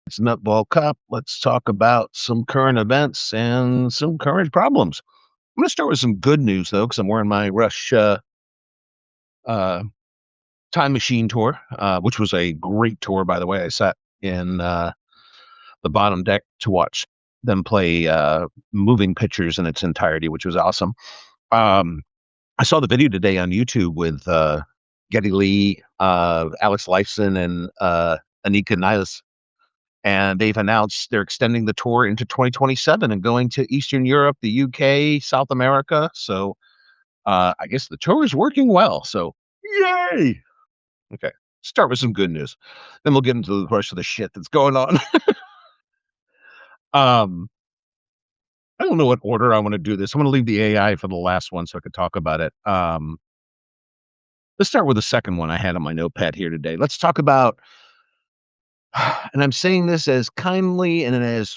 It's NutBallCop. Let's talk about some current events and some current problems. I'm going to start with some good news, though, because I'm wearing my Rush uh, Time Machine tour, which was a great tour, by the way. I sat in the bottom deck to watch them play moving pictures in its entirety, which was awesome. Um, I saw the video today on YouTube with Geddy Lee, Alex Lifeson, and Anika Niles, and they've announced they're extending the tour into 2027 and going to Eastern Europe, the UK, South America. So I guess the tour is working well. So yay! Okay, start with some good news, then we'll get into the rest of the shit that's going on. um, I don't know what order I want to do this. I'm going to leave the AI for the last one so I could talk about it. Let's start with the second one I had on my notepad here today. Let's talk about, and I'm saying this as kindly and as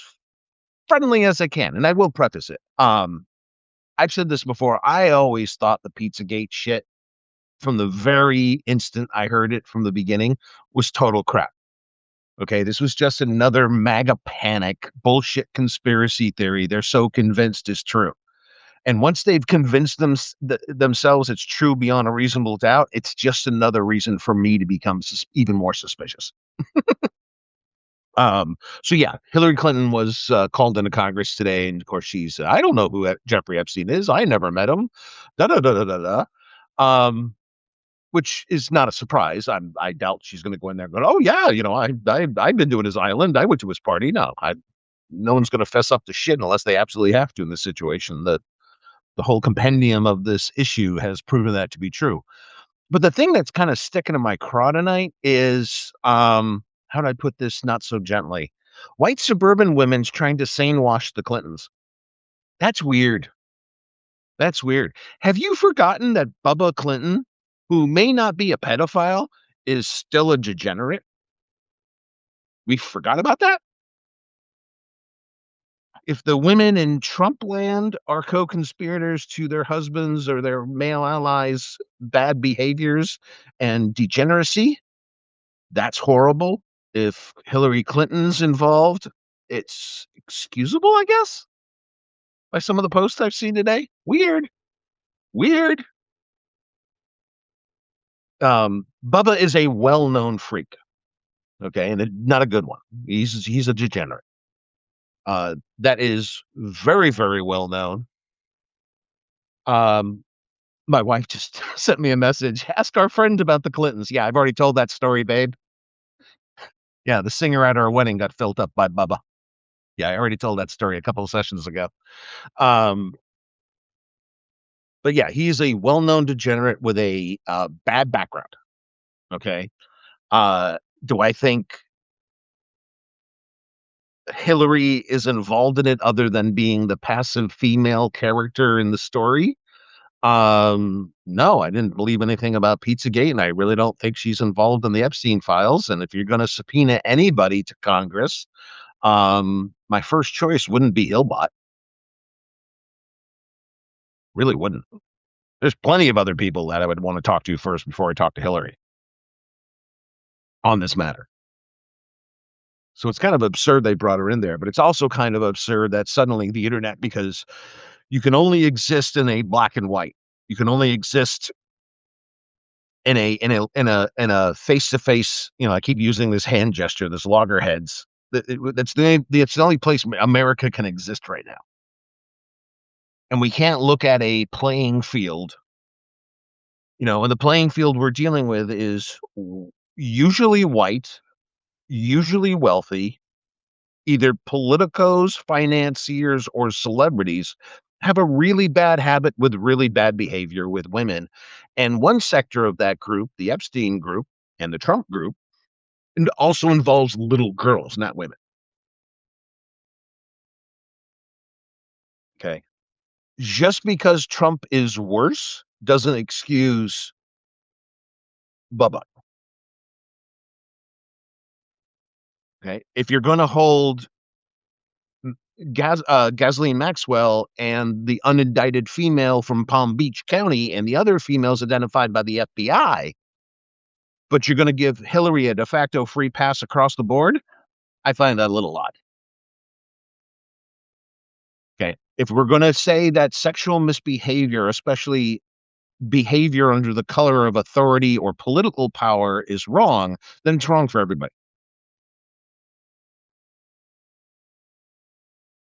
friendly as I can, and I will preface it. I've said this before. I always thought the Pizzagate shit from the very instant I heard it from the beginning was total crap. Okay, this was just another MAGA panic bullshit conspiracy theory they're so convinced is true. And once they've convinced themselves it's true beyond a reasonable doubt, it's just another reason for me to become even more suspicious. So yeah, Hillary Clinton was called into Congress today, and of course I don't know who Jeffrey Epstein is. I never met him. Da da da da da da. Which is not a surprise. I doubt she's going to go in there and go, oh yeah, I've been to his island. I went to his party. No one's going to fess up to shit unless they absolutely have to in this situation. That the whole compendium of this issue has proven that to be true. But the thing that's kind of sticking in my craw tonight is, how do I put this not so gently? White suburban women's trying to sane wash the Clintons. That's weird. That's weird. Have you forgotten that Bubba Clinton, who may not be a pedophile, is still a degenerate? We forgot about that? If the women in Trump land are co-conspirators to their husbands or their male allies' bad behaviors and degeneracy, that's horrible. If Hillary Clinton's involved, it's excusable, I guess, by some of the posts I've seen today. Weird. Weird. Bubba is a well-known freak. Okay, and not a good one. He's a degenerate. That is very, very well known. My wife just sent me a message. Ask our friend about the Clintons. Yeah, I've already told that story, babe. Yeah, the singer at our wedding got filled up by Bubba. Yeah, I already told that story a couple of sessions ago. But yeah, he's a well-known degenerate with a bad background. Okay. Do I think Hillary is involved in it other than being the passive female character in the story? No, I didn't believe anything about Pizzagate, and I really don't think she's involved in the Epstein files. And if you're going to subpoena anybody to Congress, my first choice wouldn't be Hillbot. Really wouldn't. There's plenty of other people that I would want to talk to first before I talk to Hillary on this matter. So it's kind of absurd they brought her in there, but it's also kind of absurd that suddenly the internet, because you can only exist in a black and white. You can only exist in a face to face. I keep using this hand gesture, this loggerheads. That's the only place America can exist right now. And we can't look at a playing field. And the playing field we're dealing with is usually white, usually wealthy, either politicos, financiers, or celebrities have a really bad habit with really bad behavior with women. And one sector of that group, the Epstein group and the Trump group, and also involves little girls, not women. Okay. Just because Trump is worse doesn't excuse Bubba. Okay. If you're going to hold Ghislaine Maxwell and the unindicted female from Palm Beach County and the other females identified by the FBI, but you're going to give Hillary a de facto free pass across the board, I find that a little odd. Okay. If we're going to say that sexual misbehavior, especially behavior under the color of authority or political power, is wrong, then it's wrong for everybody.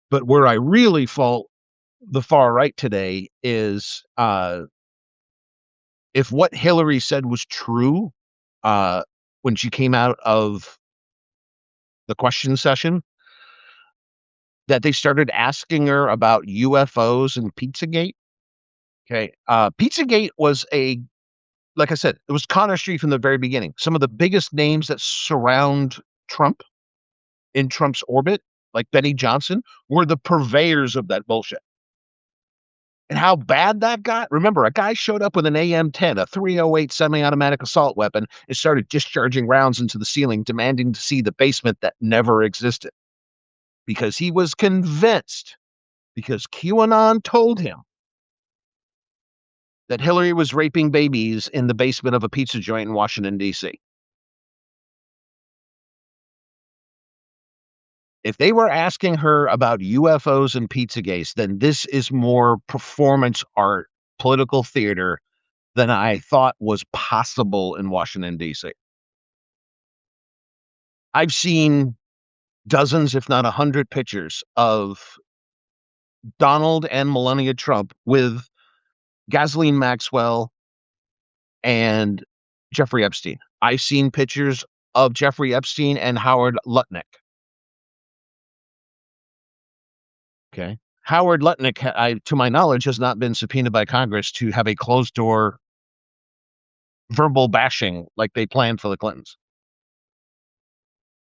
But where I really fault the far right today is if what Hillary said was true uh, when she came out of the question session, that they started asking her about UFOs and Pizzagate. Okay. Pizzagate was like I said, it was Connor Street from the very beginning. Some of the biggest names that surround Trump in Trump's orbit, like Benny Johnson, were the purveyors of that bullshit. And how bad that got? Remember, a guy showed up with an AM-10, a 308 semi-automatic assault weapon, and started discharging rounds into the ceiling, demanding to see the basement that never existed. Because he was convinced, because QAnon told him that Hillary was raping babies in the basement of a pizza joint in Washington, D.C. If they were asking her about UFOs and Pizzagate, then this is more performance art, political theater than I thought was possible in Washington, D.C. I've seen dozens, if not 100 pictures of Donald and Melania Trump with Ghislaine Maxwell and Jeffrey Epstein. I've seen pictures of Jeffrey Epstein and Howard Lutnick. Okay. Howard Lutnick, to my knowledge, has not been subpoenaed by Congress to have a closed door verbal bashing like they planned for the Clintons.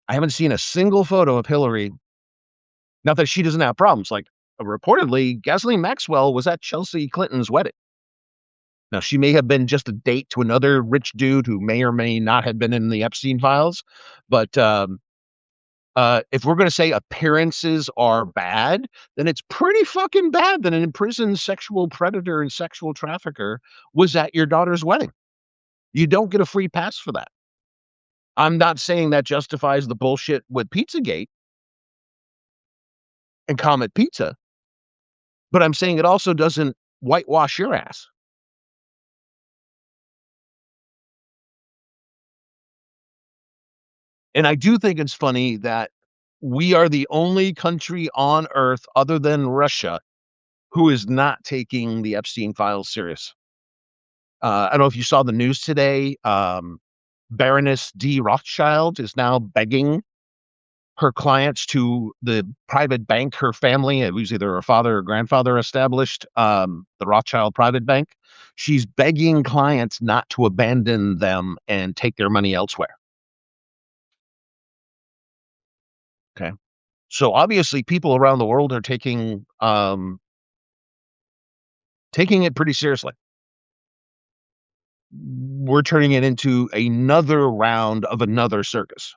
I haven't seen a single photo of Hillary. Not that she doesn't have problems. Like, reportedly, Ghislaine Maxwell was at Chelsea Clinton's wedding. Now, she may have been just a date to another rich dude who may or may not have been in the Epstein files. But if we're going to say appearances are bad, then it's pretty fucking bad that an imprisoned sexual predator and sexual trafficker was at your daughter's wedding. You don't get a free pass for that. I'm not saying that justifies the bullshit with Pizzagate and Comet Pizza, but I'm saying it also doesn't whitewash your ass. And I do think it's funny that we are the only country on earth other than Russia who is not taking the Epstein files serious. I don't know if you saw the news today. Baroness D. Rothschild is now begging her clients to the private bank her family, it was either her father or grandfather established, the Rothschild private bank. She's begging clients not to abandon them and take their money elsewhere. Okay. So obviously people around the world are taking it pretty seriously. We're turning it into another round of another circus.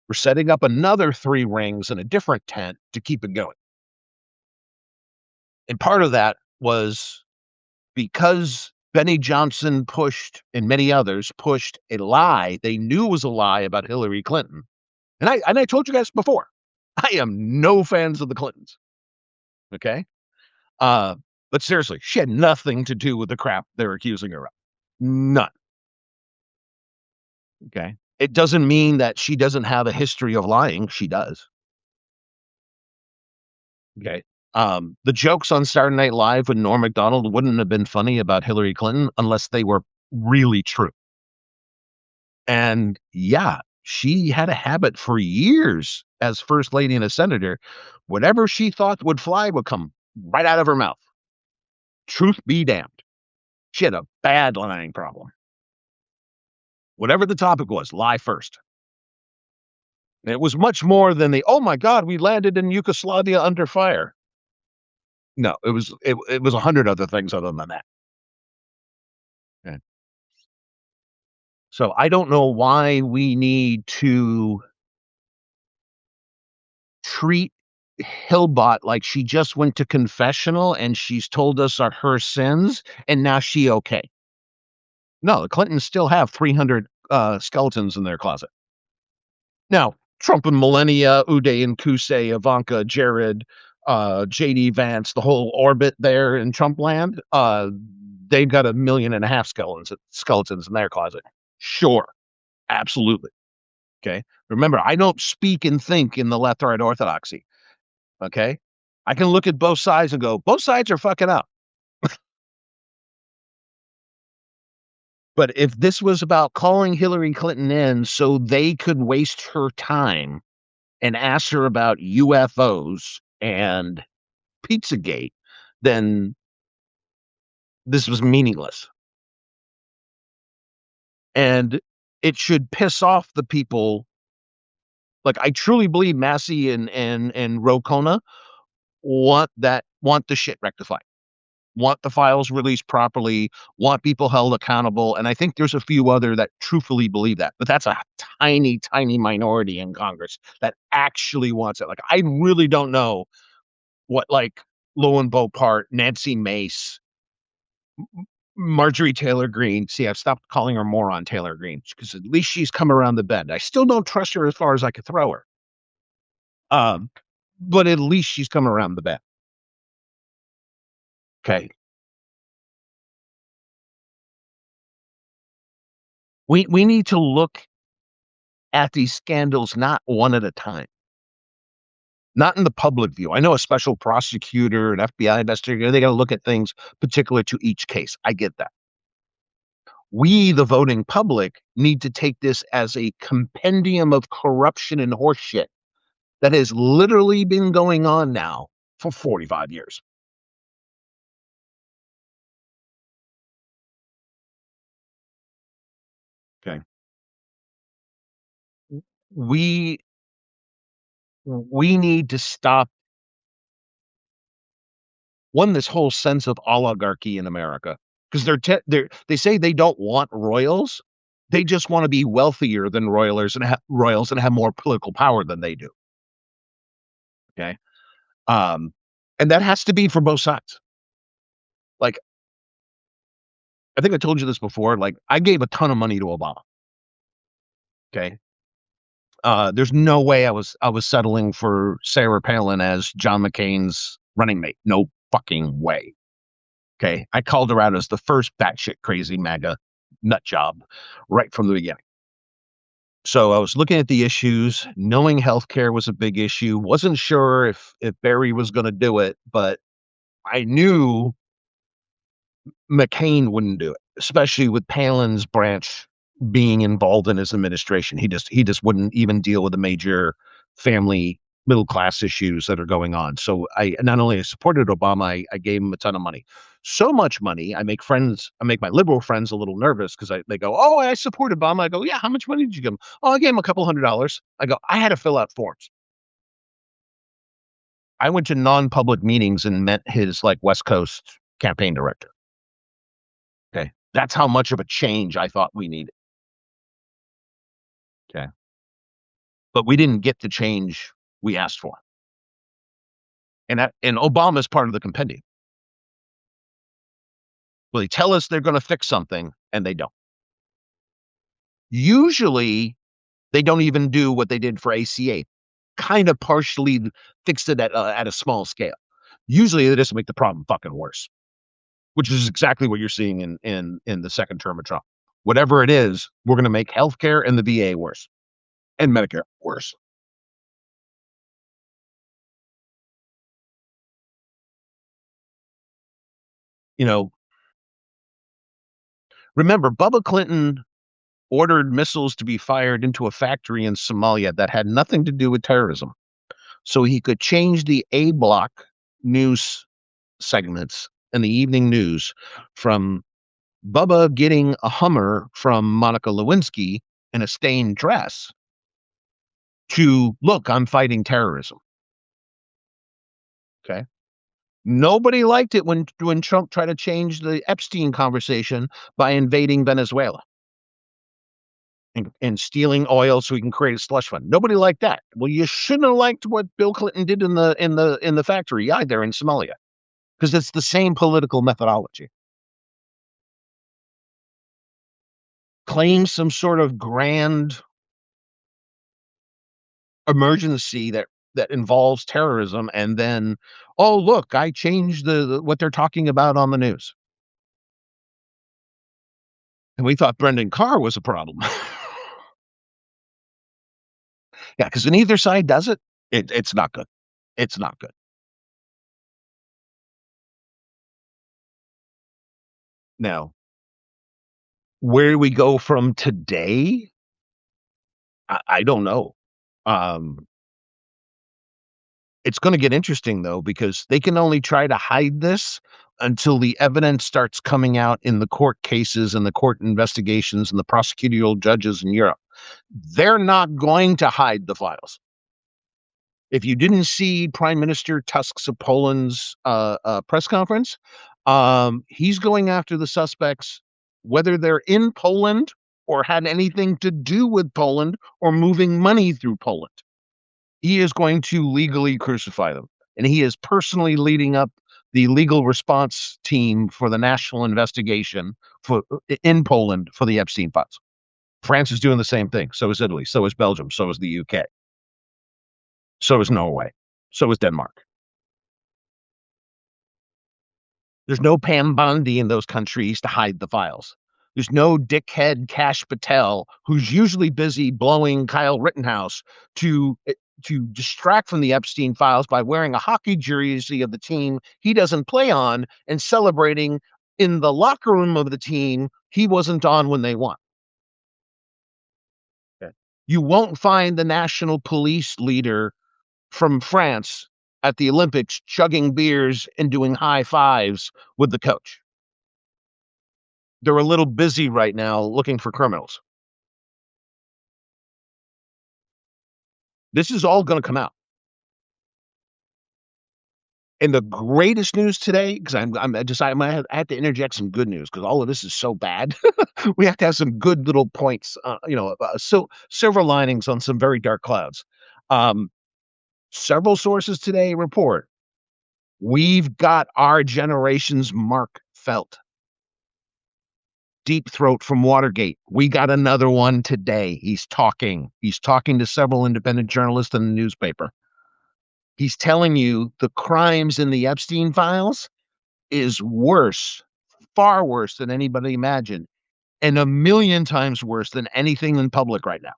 We're setting up another 3 rings in a different tent to keep it going. And part of that was because Benny Johnson pushed, and many others pushed, a lie they knew was a lie about Hillary Clinton. And I told you guys before, I am no fans of the Clintons. Okay? But seriously, she had nothing to do with the crap they're accusing her of. None. Okay? It doesn't mean that she doesn't have a history of lying. She does. Okay? The jokes on Saturday Night Live with Norm Macdonald wouldn't have been funny about Hillary Clinton unless they were really true. And yeah, she had a habit for years as first lady and a senator. Whatever she thought would fly would come right out of her mouth. Truth be damned. She had a bad lying problem. Whatever the topic was, lie first. And it was much more than oh my God, we landed in Yugoslavia under fire. No, it was 100 other things other than that. Okay. So I don't know why we need to treat Hillbot like she just went to confessional and she's told us her sins and now she okay. No, the Clintons still have 300 skeletons in their closet. Now, Trump and Melania, Uday and Kusei, Ivanka, Jared, JD Vance, the whole orbit there in Trump land, they've got 1.5 million skeletons in their closet. Sure, absolutely. Okay. Remember, I don't speak and think in the left right orthodoxy. Okay. I can look at both sides and go, both sides are fucking up. But if this was about calling Hillary Clinton in so they could waste her time and ask her about UFOs and Pizzagate, then this was meaningless. And it should piss off the people. Like, I truly believe Massey and Ro Khanna want the shit rectified, want the files released properly, want people held accountable. And I think there's a few other that truthfully believe that, but that's a tiny, tiny minority in Congress that actually wants it. Like, I really don't know what, like, Lowen Beaupart, Nancy Mace, Marjorie Taylor Greene. See, I've stopped calling her moron Taylor Greene because at least she's come around the bend. I still don't trust her as far as I could throw her. Um, but at least she's come around the bend. Okay. We need to look at these scandals not one at a time, not in the public view. I know a special prosecutor, an FBI investigator, they got to look at things particular to each case. I get that. We, the voting public, need to take this as a compendium of corruption and horseshit that has literally been going on now for 45 years. Okay. We we need to stop this whole sense of oligarchy in America because they say they don't want royals. They just want to be wealthier than royals and have more political power than they do. Okay. Um, and that has to be for both sides. Like, I think I told you this before. Like, I gave a ton of money to Obama. Okay. There's no way I was settling for Sarah Palin as John McCain's running mate. No fucking way. Okay. I called her out as the first batshit crazy MAGA nut job right from the beginning. So I was looking at the issues, knowing healthcare was a big issue. Wasn't sure if Barry was going to do it, but I knew McCain wouldn't do it, especially with Palin's branch being involved in his administration. He just wouldn't even deal with the major family middle class issues that are going on. So I not only supported Obama, I gave him a ton of money. So much money, I make my liberal friends a little nervous because they go, "Oh, I support Obama." I go, "Yeah, how much money did you give him?" "Oh, I gave him a couple $100." I go, "I had to fill out forms." I went to non-public meetings and met his like West Coast campaign director. Okay. That's how much of a change I thought we needed. Okay. But we didn't get the change we asked for. And Obama's part of the compendium. Well, they tell us they're going to fix something and they don't. Usually they don't even do what they did for ACA, kind of partially fix it at a small scale. Usually they just make the problem fucking worse, which is exactly what you're seeing in the second term of Trump. Whatever it is, we're going to make healthcare and the VA worse and Medicare worse. You know, remember Bubba Clinton ordered missiles to be fired into a factory in Somalia that had nothing to do with terrorism. So he could change the A block news segments in the evening news from Bubba getting a Hummer from Monica Lewinsky in a stained dress to, look, I'm fighting terrorism. Okay. Nobody liked it when Trump tried to change the Epstein conversation by invading Venezuela and stealing oil so he can create a slush fund. Nobody liked that. Well, you shouldn't have liked what Bill Clinton did in the factory either in Somalia, because it's the same political methodology. Claim some sort of grand emergency that involves terrorism, and then, "Oh, look, I changed what they're talking about on the news." And we thought Brendan Carr was a problem. Yeah, because when either side does it, it's not good. It's not good. Now, where we go from today, I don't know. Um, it's gonna get interesting, though, because they can only try to hide this until the evidence starts coming out in the court cases and the court investigations and the prosecutorial judges in Europe. They're not going to hide the files. If you didn't see Prime Minister Tusk's of Poland's press conference, he's going after the suspects, whether they're in Poland or had anything to do with Poland or moving money through Poland. He is going to legally crucify them, and he is personally leading up the legal response team for the national investigation for in Poland for the Epstein files. France is doing the same thing. So is Italy. So is Belgium. So is the UK. So is Norway. So is Denmark. There's no Pam Bondi in those countries to hide the files. There's no dickhead Kash Patel, who's usually busy blowing Kyle Rittenhouse to distract from the Epstein files by wearing a hockey jersey of the team he doesn't play on and celebrating in the locker room of the team he wasn't on when they won. Okay. You won't find the national police leader from France at the Olympics chugging beers and doing high fives with the coach. They're a little busy right now looking for criminals. This is all going to come out. And the greatest news today, because I have to interject some good news because all of this is so bad. We have to have some good little points, so silver linings on some very dark clouds. Um, Several sources today report we've got our generation's Mark Felt. Deep Throat from Watergate. We got another one today. He's talking. He's talking to several independent journalists in the newspaper. He's telling you the crimes in the Epstein files is worse, far worse than anybody imagined, and a million times worse than anything in public right now.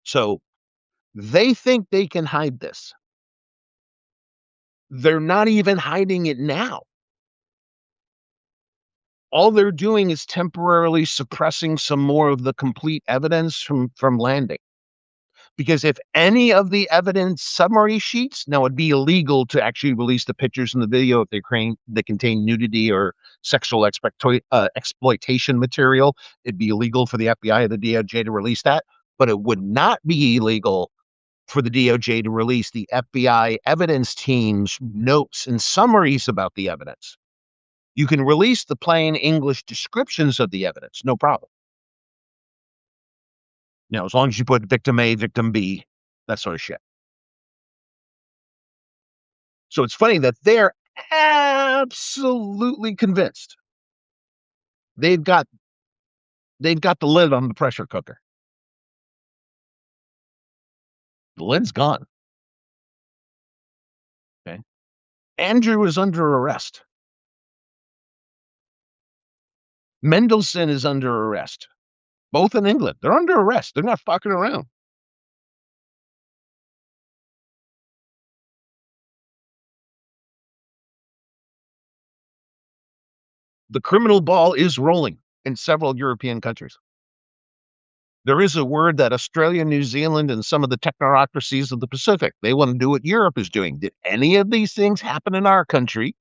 So they think they can hide this. They're not even hiding it now. All they're doing is temporarily suppressing some more of the complete evidence from landing. Because if any of the evidence summary sheets, now it'd be illegal to actually release the pictures and the video if they contain nudity or sexual exploitation material. It'd be illegal for the FBI or the DOJ to release that, but it would not be illegal for the DOJ to release the FBI evidence team's notes and summaries about the evidence. You can release the plain English descriptions of the evidence, no problem. Now, as long as you put victim A, victim B, that sort of shit. So it's funny that they're absolutely convinced they've got the lid on the pressure cooker. The lid's gone. Okay. Andrew is under arrest. Mendelsohn is under arrest. Both in England. They're under arrest. They're not fucking around. The criminal ball is rolling in several European countries. There is a word that Australia, New Zealand, and some of the technocracies of the Pacific, they want to do what Europe is doing. Did any of these things happen in our country?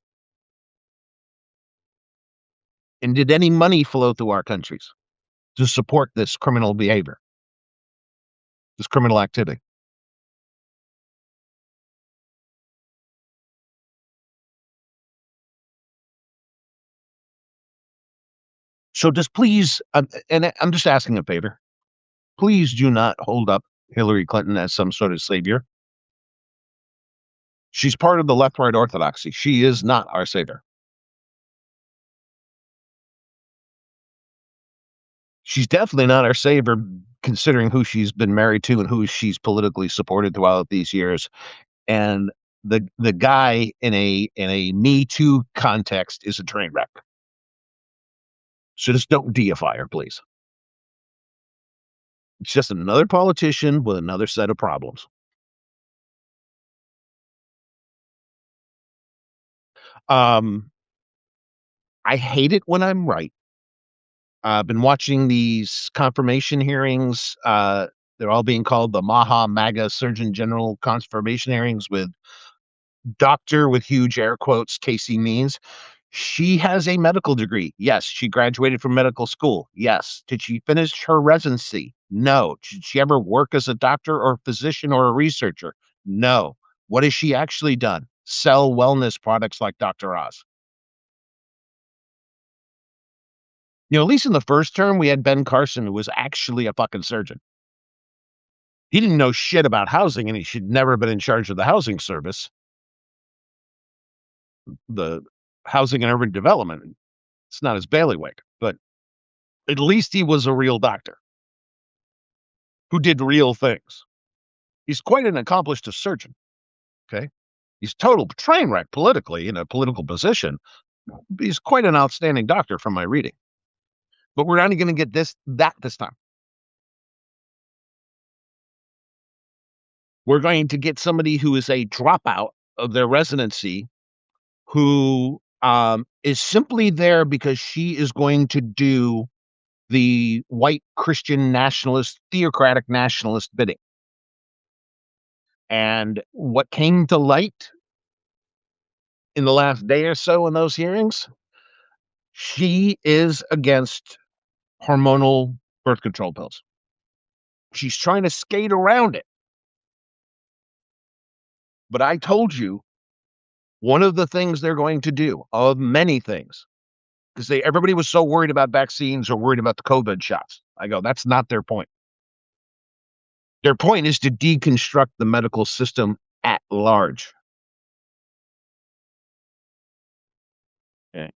And did any money flow through our countries to support this criminal behavior, this criminal activity? So just please, and I'm just asking a favor, please do not hold up Hillary Clinton as some sort of savior. She's part of the left-right orthodoxy. She is not our savior. She's definitely not our savior considering who she's been married to and who she's politically supported throughout these years. And the guy in a Me Too context is a train wreck. So just don't deify her, please. It's just another politician with another set of problems. Um, I hate it when I'm right. I've been watching these confirmation hearings. They're all being called the Maha MAGA Surgeon General confirmation hearings with doctor with huge air quotes, Casey Means. She has a medical degree. Yes. She graduated from medical school. Yes. Did she finish her residency? No. Did she ever work as a doctor or a physician or a researcher? No. What has she actually done? Sell wellness products like Dr. Oz. At least in the first term, we had Ben Carson, who was actually a fucking surgeon. He didn't know shit about housing, and he should never have been in charge of the housing service, the housing and urban development. It's not his bailiwick, but at least he was a real doctor who did real things. He's quite an accomplished surgeon. Okay. He's total train wreck politically in a political position. He's quite an outstanding doctor from my reading. But we're not going to get this time. We're going to get somebody who is a dropout of their residency who is simply there because she is going to do the white Christian nationalist, theocratic nationalist bidding. And what came to light in the last day or so in those hearings, she is against hormonal birth control pills. She's trying to skate around it. But I told you one of the things they're going to do, of many things, because everybody was so worried about vaccines or worried about the COVID shots. I go, that's not their point. Their point is to deconstruct the medical system at large. Okay.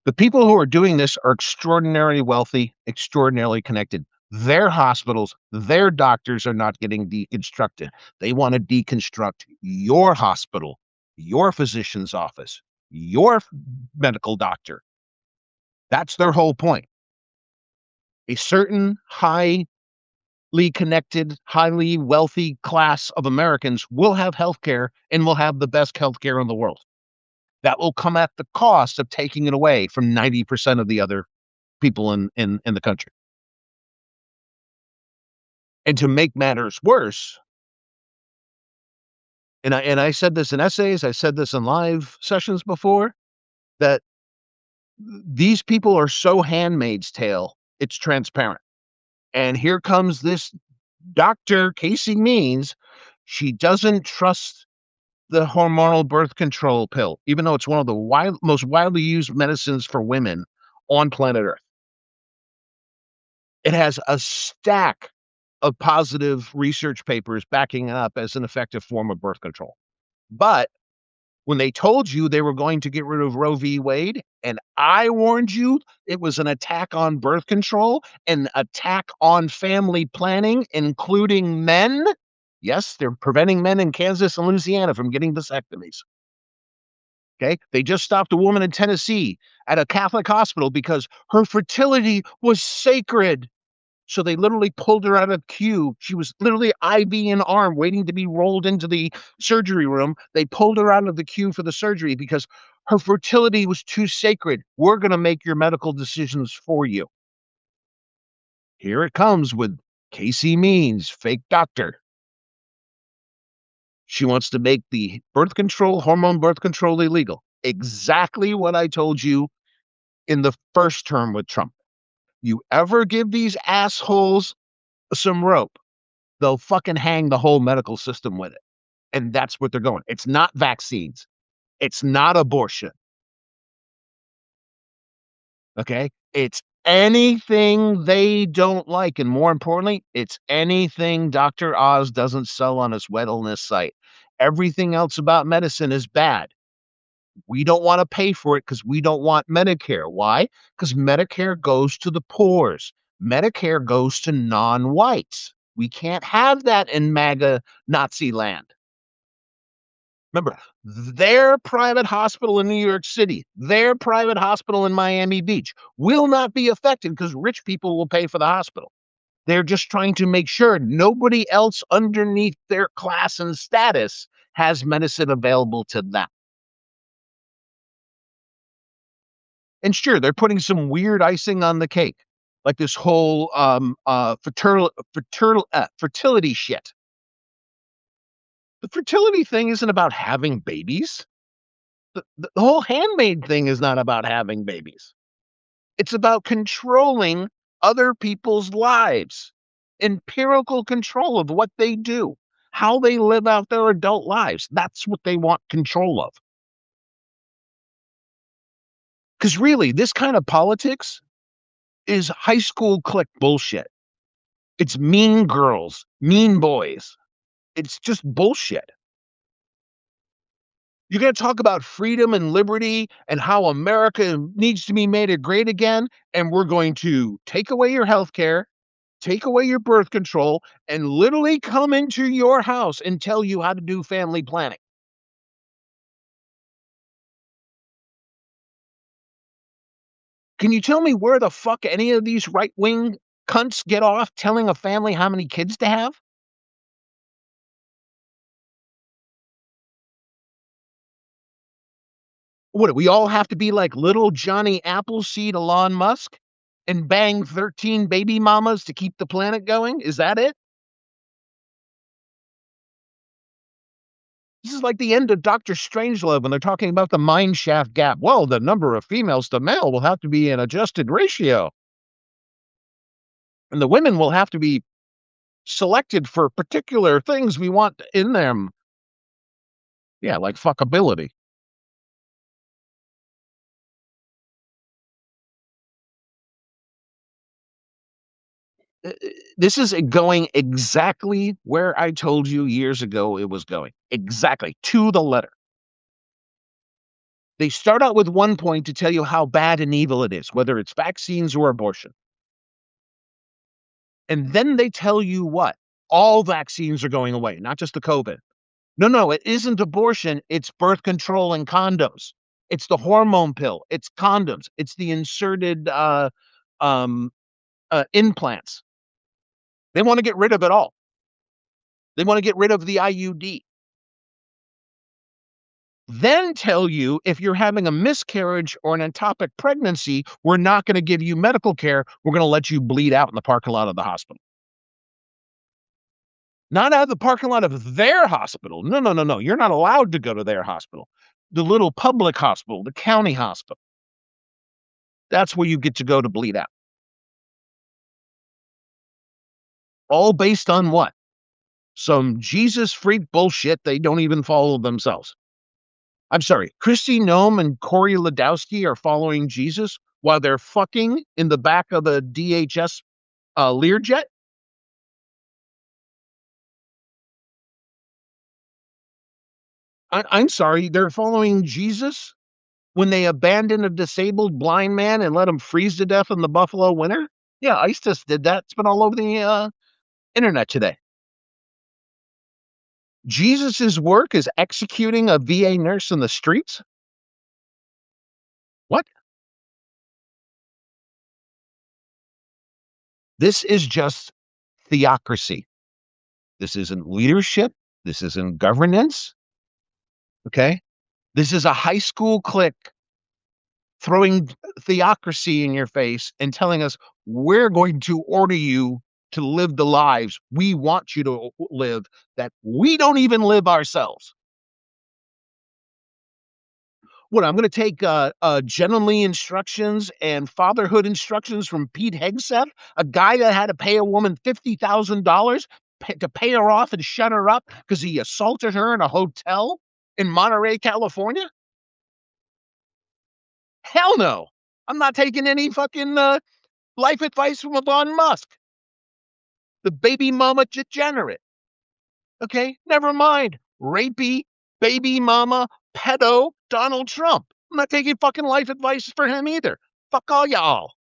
The people who are doing this are extraordinarily wealthy, extraordinarily connected. Their hospitals, their doctors are not getting deconstructed. They want to deconstruct your hospital, your physician's office, your medical doctor. That's their whole point. A certain highly connected, highly wealthy class of Americans will have healthcare and will have the best healthcare in the world. That will come at the cost of taking it away from 90% of the other people in the country. And to make matters worse, and I said this in essays, I said this in live sessions before, that these people are so Handmaid's Tale, it's transparent. And here comes this Dr. Casey Means. She doesn't trust the hormonal birth control pill, even though it's one of the most widely used medicines for women on planet Earth. It has a stack of positive research papers backing it up as an effective form of birth control. But when they told you they were going to get rid of Roe v. Wade, and I warned you it was an attack on birth control, an attack on family planning, including men. Yes, they're preventing men in Kansas and Louisiana from getting vasectomies. Okay. They just stopped a woman in Tennessee at a Catholic hospital because her fertility was sacred. So they literally pulled her out of queue. She was literally IV in arm waiting to be rolled into the surgery room. They pulled her out of the queue for the surgery because her fertility was too sacred. We're going to make your medical decisions for you. Here it comes with Casey Means, fake doctor. She wants to make the birth control, hormone birth control illegal. Exactly what I told you in the first term with Trump. You ever give these assholes some rope, they'll fucking hang the whole medical system with it. And that's what they're going. It's not vaccines. It's not abortion. Okay? It's anything they don't like. And more importantly, it's anything Dr. Oz doesn't sell on his wellness site. Everything else about medicine is bad. We don't want to pay for it because we don't want Medicare. Why? Because Medicare goes to the poors. Medicare goes to non-whites. We can't have that in MAGA Nazi land. Remember, their private hospital in New York City, their private hospital in Miami Beach will not be affected because rich people will pay for the hospital. They're just trying to make sure nobody else underneath their class and status has medicine available to them. And sure, they're putting some weird icing on the cake, like this whole fertility shit. The fertility thing isn't about having babies. The whole handmaid thing is not about having babies. It's about controlling other people's lives, empirical control of what they do, how they live out their adult lives. That's what they want control of. Because really, this kind of politics is high school clique bullshit. It's mean girls, mean boys. It's just bullshit. You're going to talk about freedom and liberty and how America needs to be made great again, and we're going to take away your health care, take away your birth control, and literally come into your house and tell you how to do family planning. Can you tell me where the fuck any of these right-wing cunts get off telling a family how many kids to have? What, do we all have to be like little Johnny Appleseed Elon Musk and bang 13 baby mamas to keep the planet going? Is that it? This is like the end of Doctor Strangelove when they're talking about the mine shaft gap. Well, the number of females to male will have to be an adjusted ratio. And the women will have to be selected for particular things we want in them. Yeah, like fuckability. This is going exactly where I told you years ago it was going. Exactly, to the letter. They start out with one point to tell you how bad and evil it is, whether it's vaccines or abortion. And then they tell you what? All vaccines are going away, not just the COVID. No, no, it isn't abortion. It's birth control and condoms. It's the hormone pill. It's condoms. It's the inserted um, implants. They want to get rid of it all. They want to get rid of the IUD. Then tell you if you're having a miscarriage or an ectopic pregnancy, we're not going to give you medical care. We're going to let you bleed out in the parking lot of the hospital. Not out of the parking lot of their hospital. No, no, no, no. You're not allowed to go to their hospital. The little public hospital, the county hospital. That's where you get to go to bleed out. All based on what? Some Jesus freak bullshit they don't even follow themselves. I'm sorry, Christy Nome and Corey Ladowski are following Jesus while they're fucking in the back of a DHS Learjet? I'm sorry, they're following Jesus when they abandoned a disabled blind man and let him freeze to death in the Buffalo winter? Yeah, ISIS did that. It's been all over the internet today. Jesus's work is executing a VA nurse in the streets? What? This is just theocracy. This isn't leadership. This isn't governance. Okay? This is a high school clique throwing theocracy in your face and telling us we're going to order you to live the lives we want you to live that we don't even live ourselves. What, I'm going to take gentlemanly instructions and fatherhood instructions from Pete Hegseth, a guy that had to pay a woman $50,000 to pay her off and shut her up because he assaulted her in a hotel in Monterey, California? Hell no. I'm not taking any fucking life advice from Elon Musk, the baby mama degenerate. Okay, never mind. Rapey, baby mama, pedo, Donald Trump. I'm not taking fucking life advice for him either. Fuck all y'all.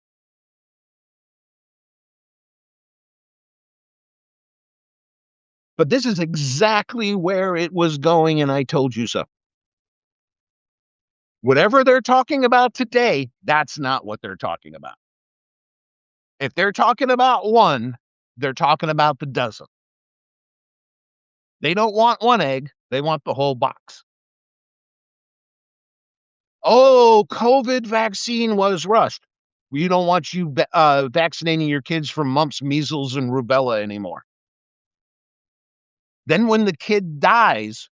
But this is exactly where it was going, and I told you so. Whatever they're talking about today, that's not what they're talking about. If they're talking about one, they're talking about the dozen. They don't want one egg, they want the whole box. Oh, COVID vaccine was rushed. We don't want you vaccinating your kids from mumps, measles, and rubella anymore. Then when the kid dies,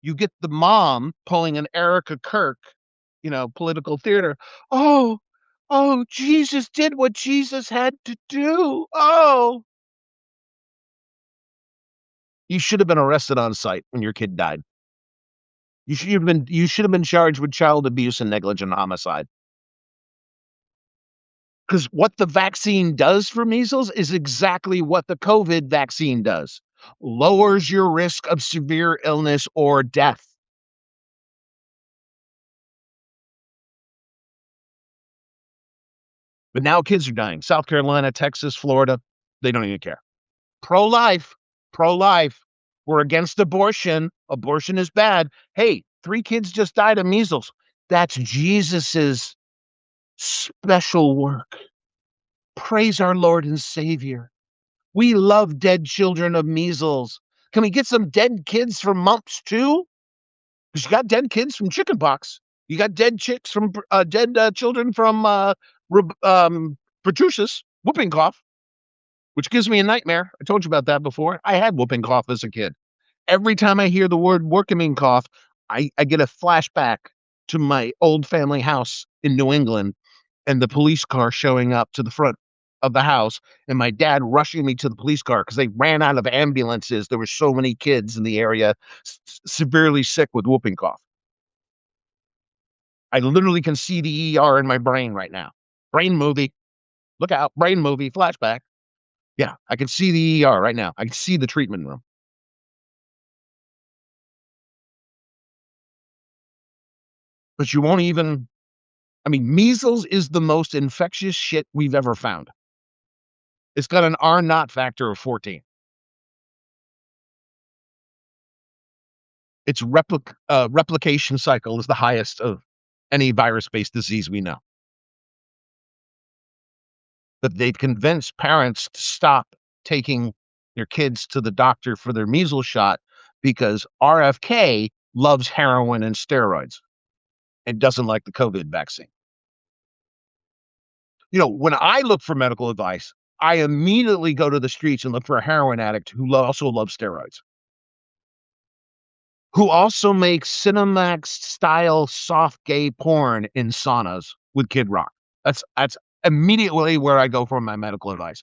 you get the mom pulling an Erica Kirk, political theater. Oh, oh, Jesus did what Jesus had to do. Oh, you should have been arrested on site when your kid died. You should have been charged with child abuse and negligent homicide. Because what the vaccine does for measles is exactly what the COVID vaccine does. Lowers your risk of severe illness or death. But now kids are dying. South Carolina, Texas, Florida, they don't even care. Pro-life, pro-life. We're against abortion. Abortion is bad. Hey, 3 kids just died of measles. That's Jesus's special work. Praise our Lord and Savior. We love dead children of measles. Can we get some dead kids from mumps too? Because you got dead kids from chickenpox. You got dead chicks from dead children from pertussis, whooping cough, which gives me a nightmare. I told you about that before. I had whooping cough as a kid. Every time I hear the word working cough, I get a flashback to my old family house in New England and the police car showing up to the front of the house and my dad rushing me to the police car because they ran out of ambulances. There were so many kids in the area severely sick with whooping cough. I literally can see the ER in my brain right now. Brain movie. Look out. Brain movie. Flashback. Yeah, I can see the ER right now. I can see the treatment room. But you won't even. I mean, measles is the most infectious shit we've ever found. It's got an R naught factor of 14. Its replication cycle is the highest of any virus-based disease we know. But they've convinced parents to stop taking their kids to the doctor for their measles shot because RFK loves heroin and steroids and doesn't like the COVID vaccine. When I look for medical advice, I immediately go to the streets and look for a heroin addict who also loves steroids, who also makes Cinemax style soft gay porn in saunas with Kid Rock. That's immediately where I go for my medical advice.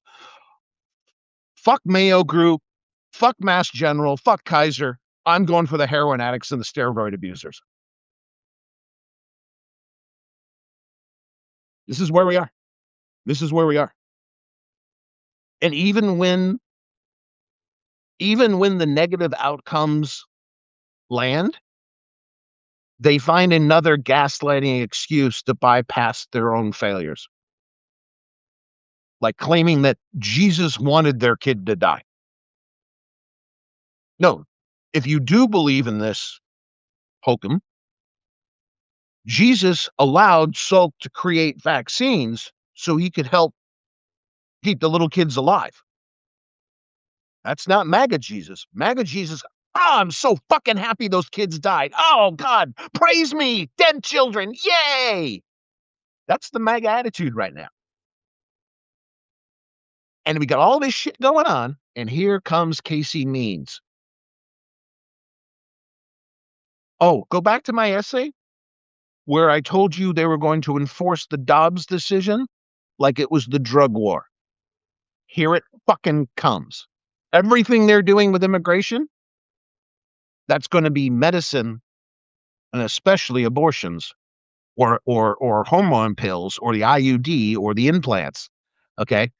Fuck Mayo Group, fuck Mass General, fuck Kaiser. I'm going for the heroin addicts and the steroid abusers. This is where we are. This is where we are. And even when the negative outcomes land, they find another gaslighting excuse to bypass their own failures. Like claiming that Jesus wanted their kid to die. No, if you do believe in this hokum, Jesus allowed Salk to create vaccines so he could help keep the little kids alive. That's not MAGA Jesus. MAGA Jesus, I'm so fucking happy those kids died. Oh, God, praise me, dead children, yay! That's the MAGA attitude right now. And we got all this shit going on, and here comes Casey Means. Oh, go back to my essay where I told you they were going to enforce the Dobbs decision like it was the drug war. Here it fucking comes. Everything they're doing with immigration, that's going to be medicine, and especially abortions or hormone pills or the IUD or the implants. Okay?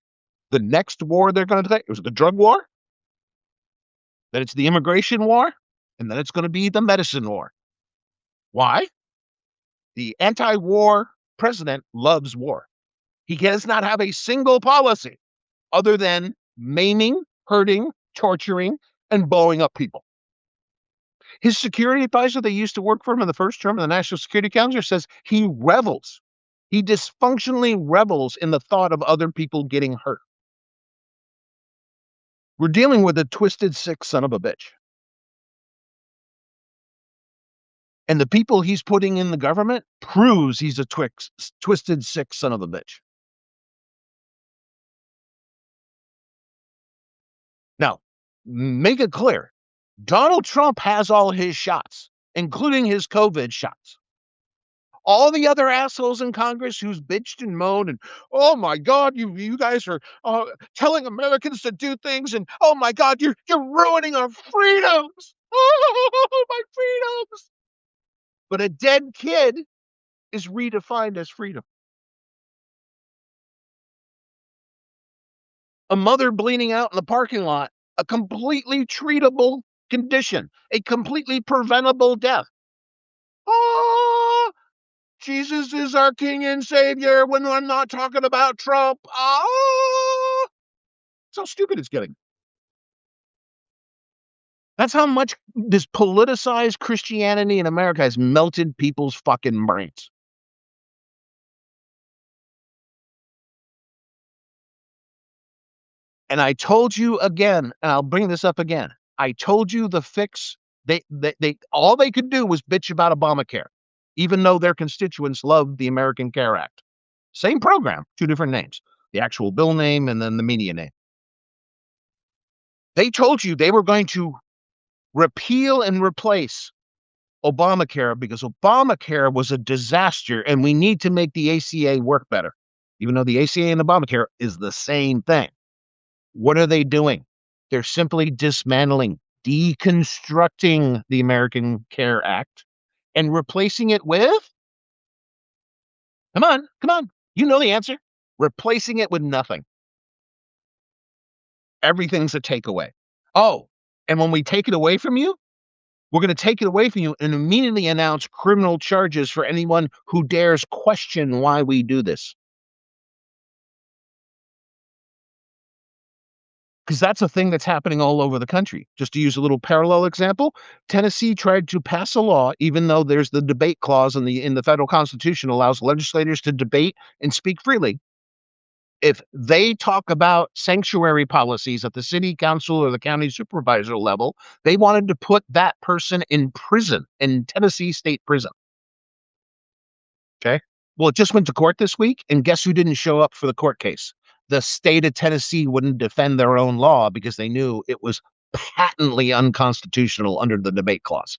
The next war they're going to take is the drug war, then it's the immigration war, and then it's going to be the medicine war. Why? The anti-war president loves war. He does not have a single policy other than maiming, hurting, torturing, and blowing up people. His security advisor that used to work for him in the first term of the National Security Council says he revels. He dysfunctionally revels in the thought of other people getting hurt. We're dealing with a twisted, sick son of a bitch. And the people he's putting in the government proves he's a twisted, sick son of a bitch. Now, make it clear, Donald Trump has all his shots, including his COVID shots. All the other assholes in Congress who's bitched and moaned and, oh my God, you guys are telling Americans to do things, and oh my God, you're ruining our freedoms. Oh, my freedoms. But a dead kid is redefined as freedom. A mother bleeding out in the parking lot, a completely treatable condition, a completely preventable death. Oh, Jesus is our King and Savior when I'm not talking about Trump. Oh, that's how stupid it's getting. That's how much this politicized Christianity in America has melted people's fucking brains. And I told you again, and I'll bring this up again. I told you the fix, they all they could do was bitch about Obamacare, even though their constituents loved the American Care Act. Same program, two different names, the actual bill name and then the media name. They told you they were going to repeal and replace Obamacare because Obamacare was a disaster and we need to make the ACA work better, even though the ACA and Obamacare is the same thing. What are they doing? They're simply dismantling, deconstructing the American Care Act and replacing it with, come on, you know the answer, replacing it with nothing. Everything's a takeaway. Oh, and when we take it away from you, we're going to take it away from you and immediately announce criminal charges for anyone who dares question why we do this. Because that's a thing that's happening all over the country. Just to use a little parallel example, Tennessee tried to pass a law, even though there's the debate clause in the federal constitution allows legislators to debate and speak freely. If they talk about sanctuary policies at the city council or the county supervisor level, they wanted to put that person in prison, in Tennessee state prison. Okay. Well, it just went to court this week, and guess who didn't show up for the court case? The state of Tennessee wouldn't defend their own law because they knew it was patently unconstitutional under the debate clause.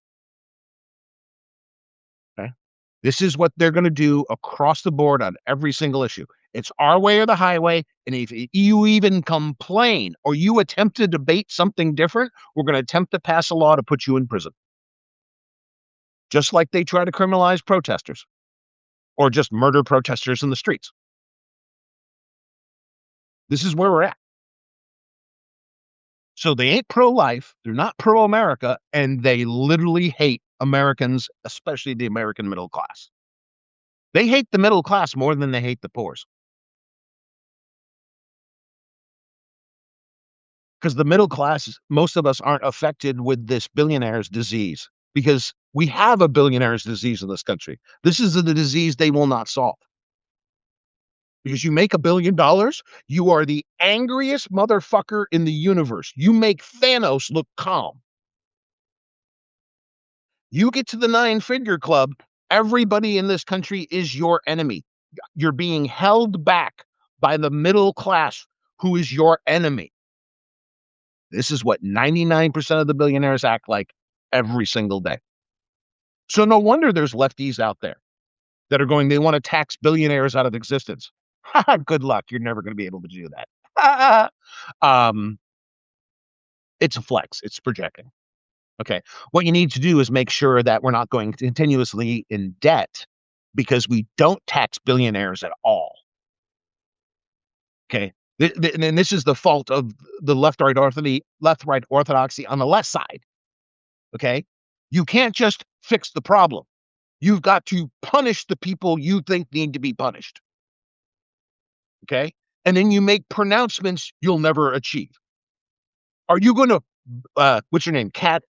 Okay. This is what they're going to do across the board on every single issue. It's our way or the highway. And if you even complain or you attempt to debate something different, we're going to attempt to pass a law to put you in prison. Just like they try to criminalize protesters or just murder protesters in the streets. This is where we're at. So they ain't pro-life, they're not pro-America, and they literally hate Americans, especially the American middle class. They hate the middle class more than they hate the poor. Because the middle class, most of us aren't affected with this billionaire's disease because we have a billionaire's disease in this country. This is the disease they will not solve. Because you make $1 billion, you are the angriest motherfucker in the universe. You make Thanos look calm. You get to the 9-figure club, everybody in this country is your enemy. You're being held back by the middle class, who is your enemy. This is what 99% of the billionaires act like every single day. So no wonder there's lefties out there that are going, they want to tax billionaires out of existence. Good luck. You're never going to be able to do that. It's a flex. It's projecting. Okay. What you need to do is make sure that we're not going continuously in debt because we don't tax billionaires at all. Okay. And this is the fault of the left-right orthodoxy on the left side. Okay. You can't just fix the problem. You've got to punish the people you think need to be punished. Okay. And then you make pronouncements you'll never achieve. Are you going to what's your name? Kat,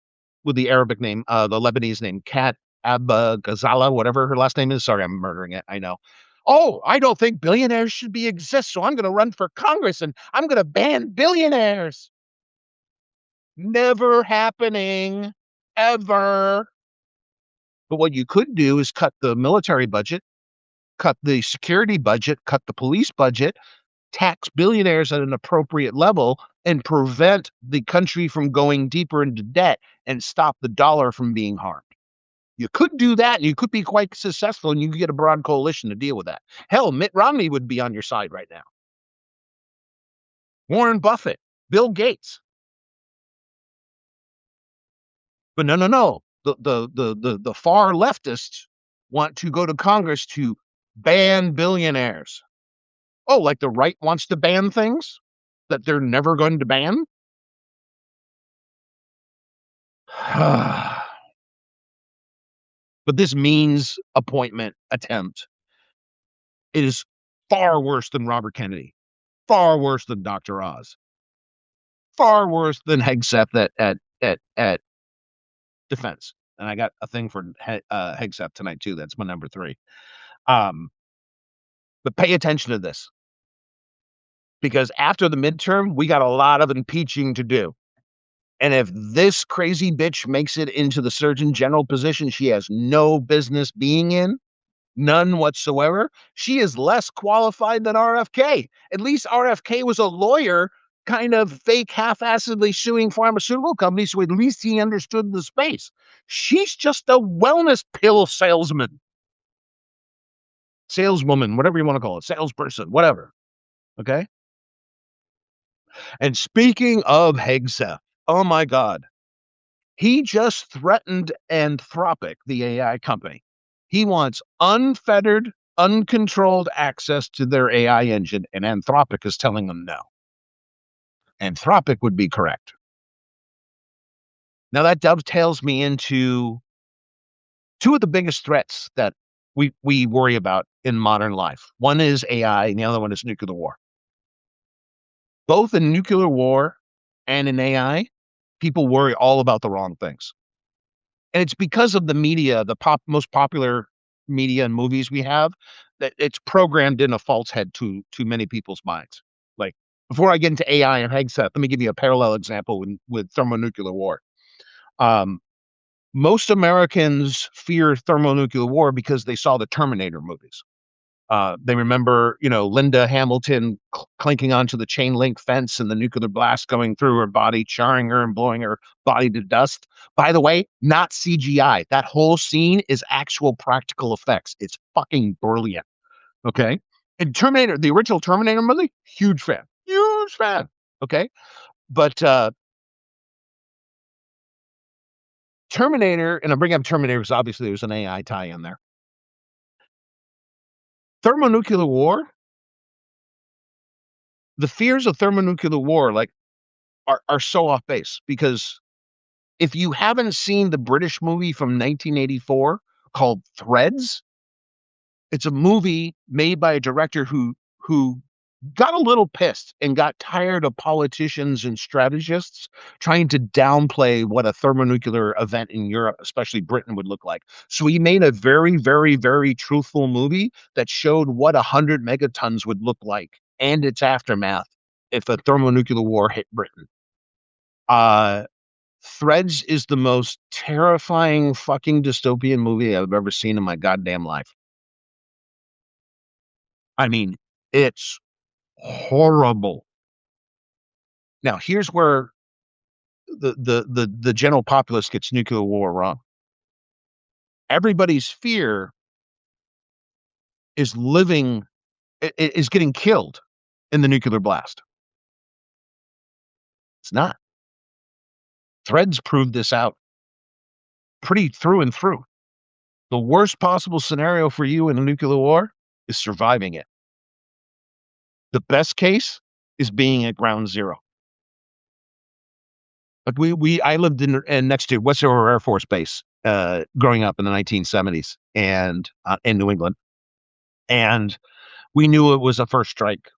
with the Arabic name, the Lebanese name, Kat Abba Ghazala, whatever her last name is. Sorry, I'm murdering it. I know. Oh, I don't think billionaires should be exist, so I'm going to run for Congress and I'm going to ban billionaires. Never happening, ever. But what you could do is cut the military budget, cut the security budget, cut the police budget, tax billionaires at an appropriate level, and prevent the country from going deeper into debt and stop the dollar from being harmed. You could do that, and you could be quite successful, and you could get a broad coalition to deal with that. Hell, Mitt Romney would be on your side right now. Warren Buffett, Bill Gates. But no, no, no. The far leftists want to go to Congress to ban billionaires. Oh, like the right wants to ban things that they're never going to ban? But this means appointment attempt, it is far worse than Robert Kennedy, far worse than Dr. Oz, far worse than Hegseth at defense. And I got a thing for Hegseth tonight too. That's my number 3. But pay attention to this, because after the midterm, we got a lot of impeaching to do. And if this crazy bitch makes it into the Surgeon General position she has no business being in, none whatsoever, she is less qualified than RFK. At least RFK was a lawyer, kind of fake half-assedly suing pharmaceutical companies, so at least he understood the space. She's just a wellness pill saleswoman, whatever you want to call it, salesperson, whatever. Okay? And speaking of Hegseth, oh my God, he just threatened Anthropic, the AI company. He wants unfettered, uncontrolled access to their AI engine, and Anthropic is telling them no. Anthropic would be correct. Now that dovetails me into two of the biggest threats that we worry about in modern life. One is AI, and the other one is nuclear war. Both in nuclear war and in AI, people worry all about the wrong things. And it's because of the media, the most popular media and movies we have, that it's programmed in a false head to many people's minds. Like, before I get into AI and Hegseth, let me give you a parallel example with thermonuclear war. Most Americans fear thermonuclear war because they saw the Terminator movies. They remember, Linda Hamilton clinking onto the chain link fence and the nuclear blast going through her body, charring her and blowing her body to dust. By the way, not CGI. That whole scene is actual practical effects. It's fucking brilliant. Okay. And Terminator, the original Terminator movie, huge fan. Huge fan. Okay. But Terminator, and I bring up Terminator because obviously there's an AI tie in there. Thermonuclear war, the fears of thermonuclear war, are so off base, because if you haven't seen the British movie from 1984 called Threads, it's a movie made by a director who got a little pissed and got tired of politicians and strategists trying to downplay what a thermonuclear event in Europe, especially Britain, would look like. So he made a very, very, very truthful movie that showed what 100 megatons would look like and its aftermath if a thermonuclear war hit Britain. Threads is the most terrifying fucking dystopian movie I've ever seen in my goddamn life. I mean, it's horrible. Now, here's where the general populace gets nuclear war wrong. Everybody's fear is getting killed in the nuclear blast. It's not. Threads proved this out pretty through and through. The worst possible scenario for you in a nuclear war is surviving it. The best case is being at ground zero. Like I lived in next to Westover Air Force Base, growing up in the 1970s and in New England, and we knew it was a first strike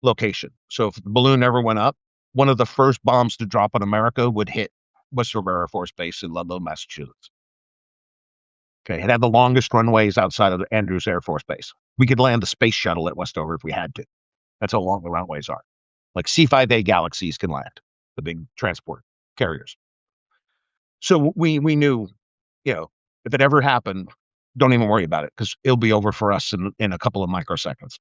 location. So if the balloon ever went up, one of the first bombs to drop on America would hit Westover Air Force Base in Ludlow, Massachusetts. Okay, it had the longest runways outside of Andrews Air Force Base. We could land the space shuttle at Westover if we had to. That's how long the runways are. Like C-5A Galaxies can land, the big transport carriers. So we knew, if it ever happened, don't even worry about it because it'll be over for us in a couple of microseconds.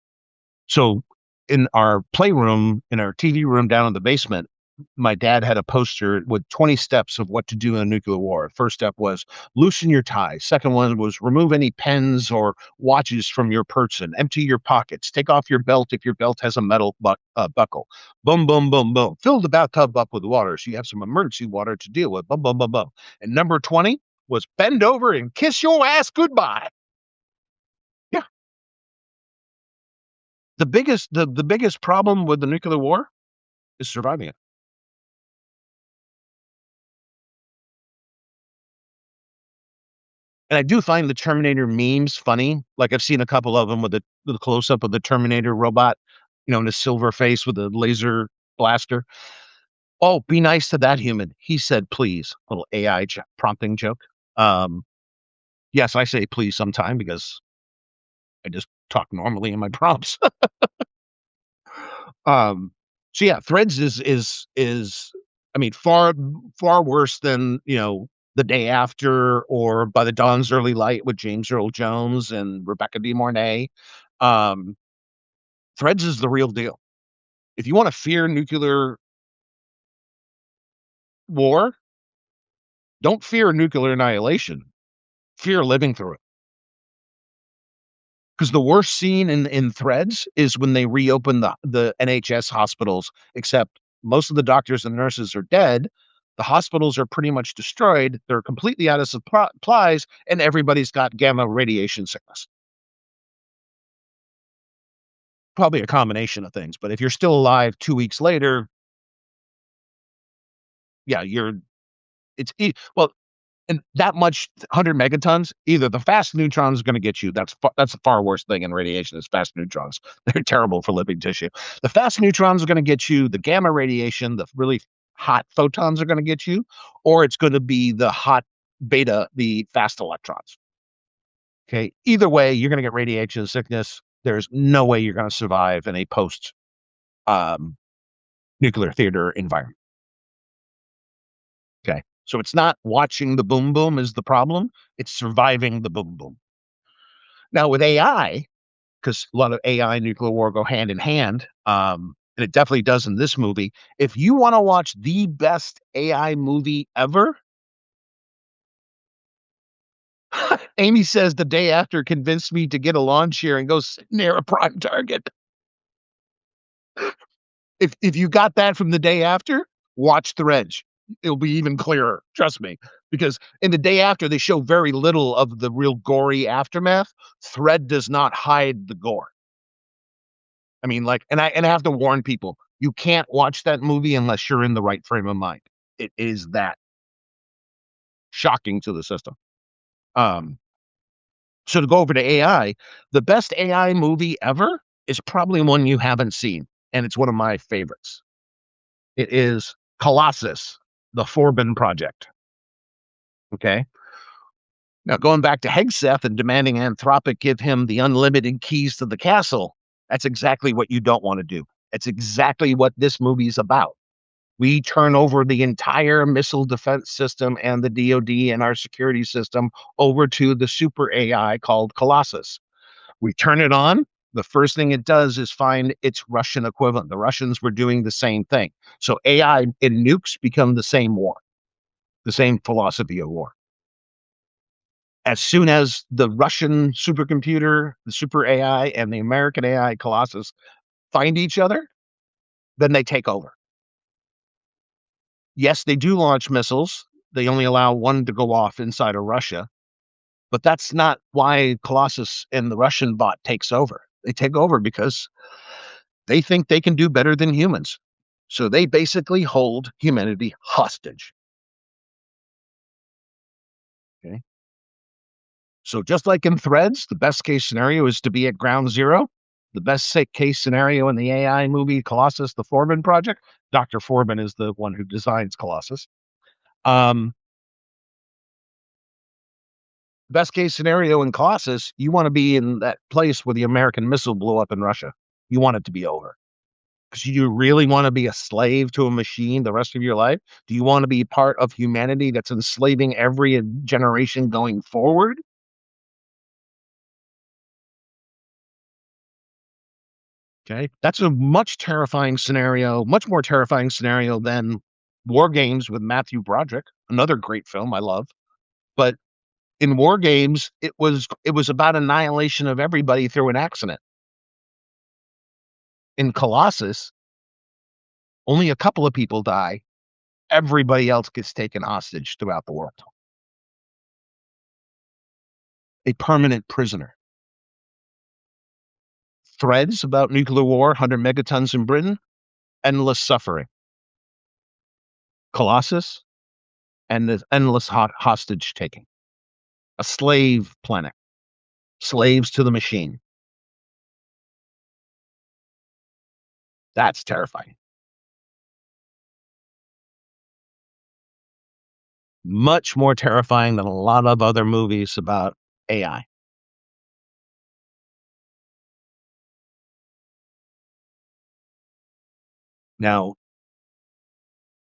So in our playroom, in our TV room down in the basement, my dad had a poster with 20 steps of what to do in a nuclear war. First step was loosen your tie. Second one was remove any pens or watches from your person. Empty your pockets. Take off your belt if your belt has a metal buckle. Boom, boom, boom, boom. Fill the bathtub up with water so you have some emergency water to deal with. Boom, boom, boom, boom. And number 20 was bend over and kiss your ass goodbye. Yeah. The biggest problem with the nuclear war is surviving it. And I do find the Terminator memes funny. Like I've seen a couple of them with the close up of the Terminator robot, in his silver face with a laser blaster. Oh, be nice to that human. He said, please. Little AI prompting joke. Um, yes, I say please sometime because I just talk normally in my prompts. um, so yeah, Threads is I mean far worse than the day after or by the dawn's early light with James Earl Jones and Rebecca De Mornay. Um, Threads is the real deal. If you want to fear nuclear war, don't fear nuclear annihilation. Fear living through it. Because the worst scene in Threads is when they reopen the NHS hospitals, except most of the doctors and nurses are dead. The hospitals are pretty much destroyed. They're completely out of supplies, and everybody's got gamma radiation sickness. Probably a combination of things. But if you're still alive 2 weeks later, yeah, well, and that much 100 megatons, either the fast neutron is going to get you. That's the far worst thing in radiation is fast neutrons. They're terrible for living tissue. The fast neutrons are going to get you. The gamma radiation, the really hot photons are going to get you, or it's going to be the hot beta, the fast electrons. Okay. Either way, you're going to get radiation sickness. There's no way you're going to survive in a post um, nuclear theater environment. Okay. So it's not watching the boom boom is the problem. It's surviving the boom boom. Now with AI, because a lot of AI and nuclear war go hand in hand, and it definitely does in this movie. If you want to watch the best AI movie ever, Amy says the day after convinced me to get a lawn chair and go sit near a prime target. If you got that from the day after, watch Threads. It'll be even clearer. Trust me. Because in the day after, they show very little of the real gory aftermath. Thread does not hide the gore. I mean, and I have to warn people, you can't watch that movie unless you're in the right frame of mind. It is that shocking to the system. Um, so to go over to AI, the best AI movie ever is probably one you haven't seen, and it's one of my favorites. It is Colossus, the Forbin Project. Okay. Now, going back to Hegseth and demanding Anthropic give him the unlimited keys to the castle, that's exactly what you don't want to do. It's exactly what this movie is about. We turn over the entire missile defense system and the DoD and our security system over to the super AI called Colossus. We turn it on. The first thing it does is find its Russian equivalent. The Russians were doing the same thing. So AI and nukes become the same war, the same philosophy of war. As soon as the Russian supercomputer, the super AI, and the American AI Colossus find each other, then they take over. Yes, they do launch missiles. They only allow one to go off inside of Russia, but that's not why Colossus and the Russian bot takes over. They take over because they think they can do better than humans. So they basically hold humanity hostage. Okay. So just like in Threads, the best case scenario is to be at ground zero. the case scenario in the AI movie Colossus, the Foreman project. Dr. Foreman is the one who designs Colossus. Um, best case scenario in Colossus, you want to be in that place where the American missile blew up in Russia. You want it to be over. Because you really want to be a slave to a machine the rest of your life? Do you want to be part of humanity that's enslaving every generation going forward? Okay. That's a much terrifying scenario, much more terrifying scenario than War Games with Matthew Broderick, another great film I love. But in War Games, it was about annihilation of everybody through an accident. In Colossus, only a couple of people die. Everybody else gets taken hostage throughout the world. A permanent prisoner. Threads about nuclear war, 100 megatons in Britain, endless suffering. Colossus, and the endless hostage taking. A slave planet. Slaves to the machine. That's terrifying. Much more terrifying than a lot of other movies about AI. Now,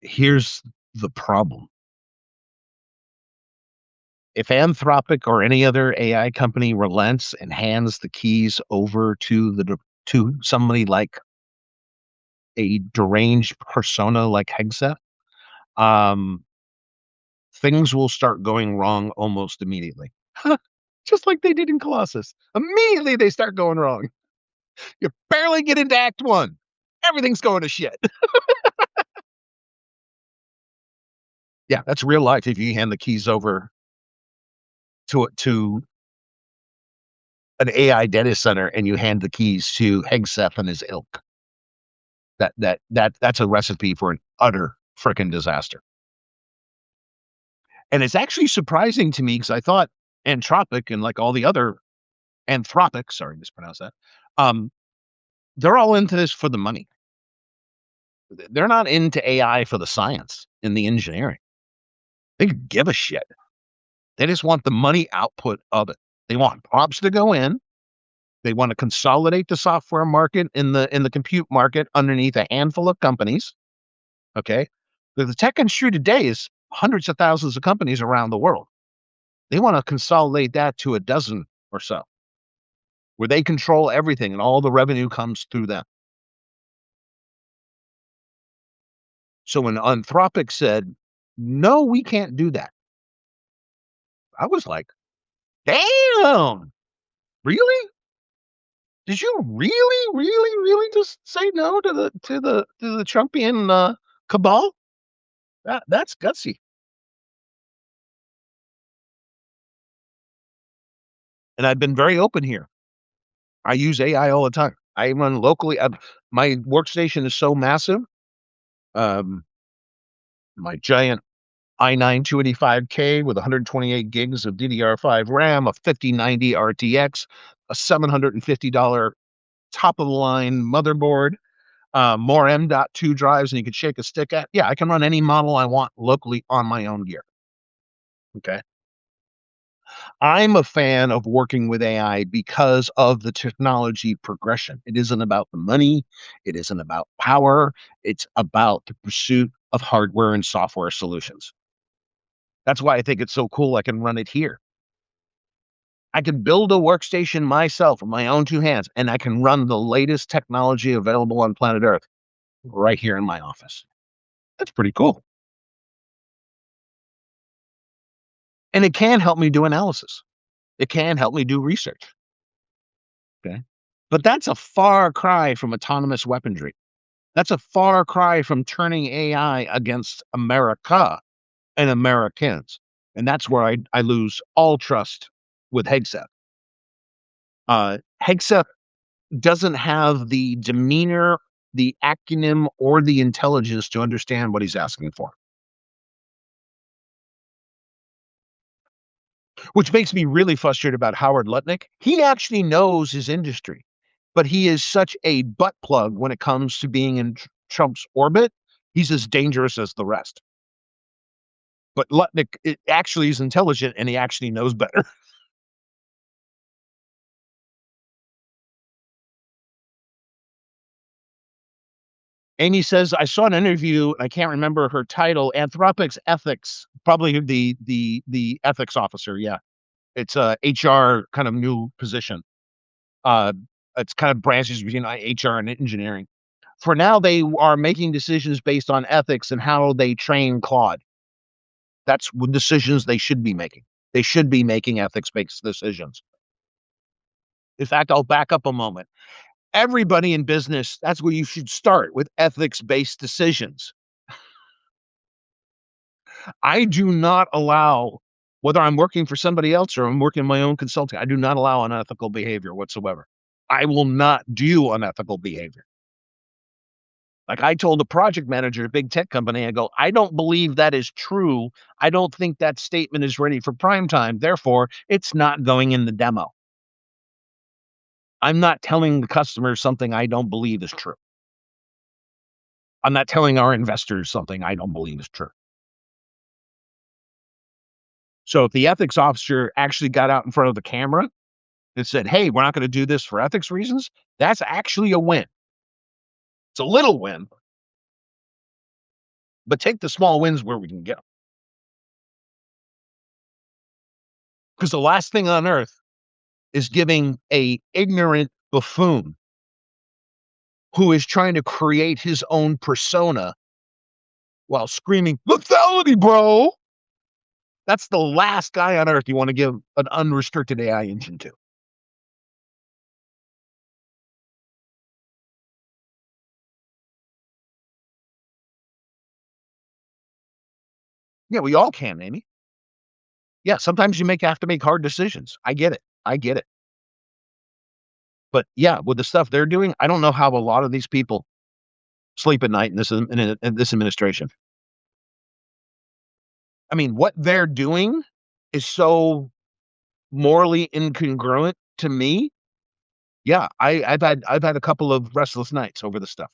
here's the problem. If Anthropic or any other AI company relents and hands the keys over to somebody like a deranged persona like Hegseth, um, things will start going wrong almost immediately. Just like they did in Colossus. Immediately they start going wrong. You barely get into Act 1. Everything's going to shit. Yeah, that's real life if you hand the keys over to an AI data center and you hand the keys to Hegseth and his ilk. That's a recipe for an utter freaking disaster. And it's actually surprising to me because I thought Anthropic and like all the other Anthropic, sorry, mispronounce that, um, they're all into this for the money. They're not into AI for the science and the engineering. They could give a shit. They just want the money output of it. They want props to go in. They want to consolidate the software market in the compute market underneath a handful of companies. Okay. The tech industry today is hundreds of thousands of companies around the world. They want to consolidate that to a dozen or so, where they control everything and all the revenue comes through them. So when Anthropic said, no, we can't do that, I was like, damn, really? Did you really, really, really just say no to the Trumpian cabal? That's gutsy. And I've been very open here. I use AI all the time. I run locally. My workstation is so massive. Um, my giant i9 285K with 128 gigs of DDR5 RAM, a 5090 RTX, a $750 top of the line motherboard, more M.2 drives than you could shake a stick at. Yeah, I can run any model I want locally on my own gear. Okay. I'm a fan of working with AI because of the technology progression. It isn't about the money. It isn't about power. It's about the pursuit of hardware and software solutions. That's why I think it's so cool I can run it here. I can build a workstation myself with my own two hands, and I can run the latest technology available on planet Earth right here in my office. That's pretty cool. And it can help me do analysis. It can help me do research. Okay. But that's a far cry from autonomous weaponry. That's a far cry from turning AI against America and Americans. And that's where I lose all trust with Hegseth. Hegseth doesn't have the demeanor, the acumen, or the intelligence to understand what he's asking for. Which makes me really frustrated about Howard Lutnick. He actually knows his industry. but he is such a butt plug when it comes to being in Trump's orbit. He's as dangerous as the rest. But Lutnick actually is intelligent and he actually knows better. Amy says, I saw an interview, I can't remember her title, Anthropic's ethics, probably the ethics officer. Yeah. It's a HR kind of new position. Uh, it's kind of branches between HR and engineering. For now, they are making decisions based on ethics and how they train Claude. That's decisions they should be making. They should be making ethics-based decisions. In fact, I'll back up a moment. Everybody in business, that's where you should start, with ethics-based decisions. I do not allow, whether I'm working for somebody else or I'm working my own consulting, I do not allow unethical behavior whatsoever. I will not do unethical behavior. Like I told a project manager at a big tech company, I go, I don't believe that is true. I don't think that statement is ready for prime time. Therefore, it's not going in the demo. I'm not telling the customer something I don't believe is true. I'm not telling our investors something I don't believe is true. So if the ethics officer actually got out in front of the camera and said, hey, we're not going to do this for ethics reasons, that's actually a win. It's a little win, but take the small wins where we can get them. Because the last thing on earth is giving a ignorant buffoon who is trying to create his own persona while screaming, lethality, bro. That's the last guy on earth you want to give an unrestricted AI engine to. Yeah, we all can, Amy. Yeah, sometimes you have to make hard decisions. I get it. I get it. But yeah, with the stuff they're doing, I don't know how a lot of these people sleep at night in this administration. I mean, what they're doing is so morally incongruent to me. Yeah, I've had a couple of restless nights over the stuff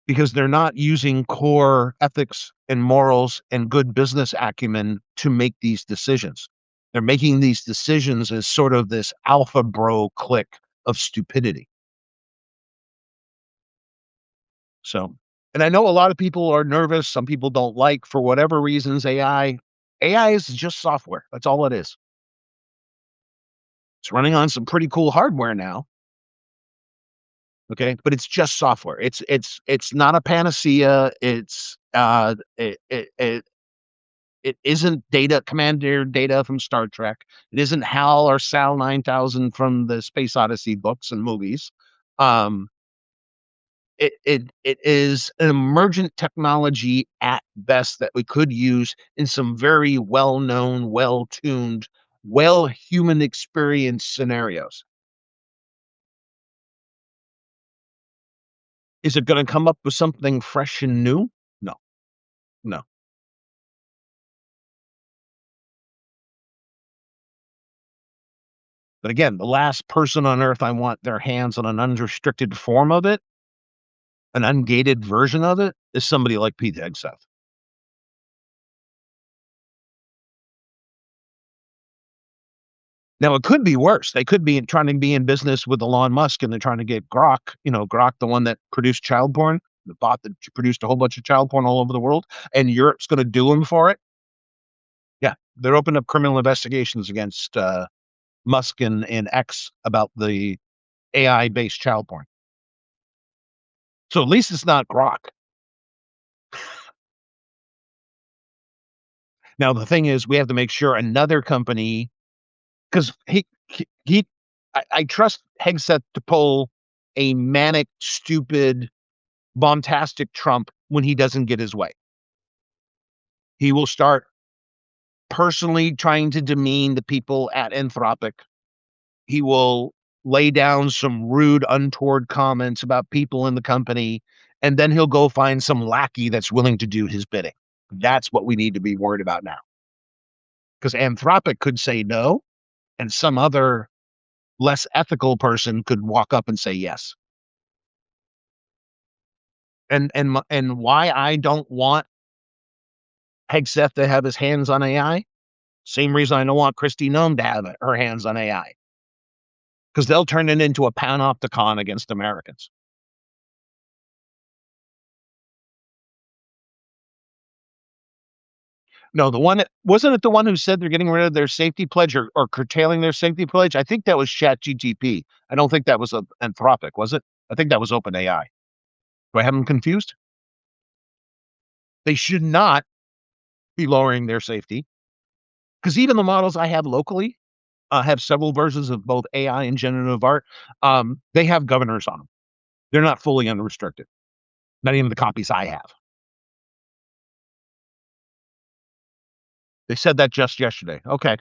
because they're not using core ethics and morals and good business acumen to make these decisions. They're making these decisions as sort of this alpha bro clique of stupidity. So, and I know a lot of people are nervous. Some people don't like, for whatever reasons, AI. AI is just software. That's all it is. It's running on some pretty cool hardware now. Okay, but it's just software. It's not a panacea. It isn't data commander data from Star Trek. It isn't HAL or SAL 9000 from the Space Odyssey books and movies. Um, it is an emergent technology at best that we could use in some very well-known, well-tuned, well-human experience scenarios. Is it going to come up with something fresh and new? No, no. But again, the last person on earth I want their hands on an unrestricted form of it, an ungated version of it, is somebody like Pete Hegseth. Now, it could be worse. They could be trying to be in business with Elon Musk, and they're trying to get Grok, Grok, the one that produced child porn, the bot that produced a whole bunch of child porn all over the world, and Europe's going to do him for it. Yeah, they're opening up criminal investigations against Musk and X about the AI-based child porn. So at least it's not Grok. Now, the thing is, we have to make sure another company, because I trust Hegseth to pull a manic, stupid, bombastic Trump when he doesn't get his way. He will start personally trying to demean the people at Anthropic. He will lay down some rude, untoward comments about people in the company, and then he'll go find some lackey that's willing to do his bidding. That's what we need to be worried about now. Because Anthropic could say no, and some other less ethical person could walk up and say yes. And why I don't want Hegseth to have his hands on AI? Same reason I don't want Christy Nome to have her hands on AI, because they'll turn it into a panopticon against Americans. No, the one that wasn't it the one who said they're getting rid of their safety pledge or curtailing their safety pledge? I think that was ChatGTP. I don't think that was a Anthropic, was it? I think that was OpenAI. Do I have them confused? They should not be lowering their safety, because even the models I have locally have several versions of both AI and generative art. They have governors on them. They're not fully unrestricted. Not even the copies I have. They said that just yesterday. Okay.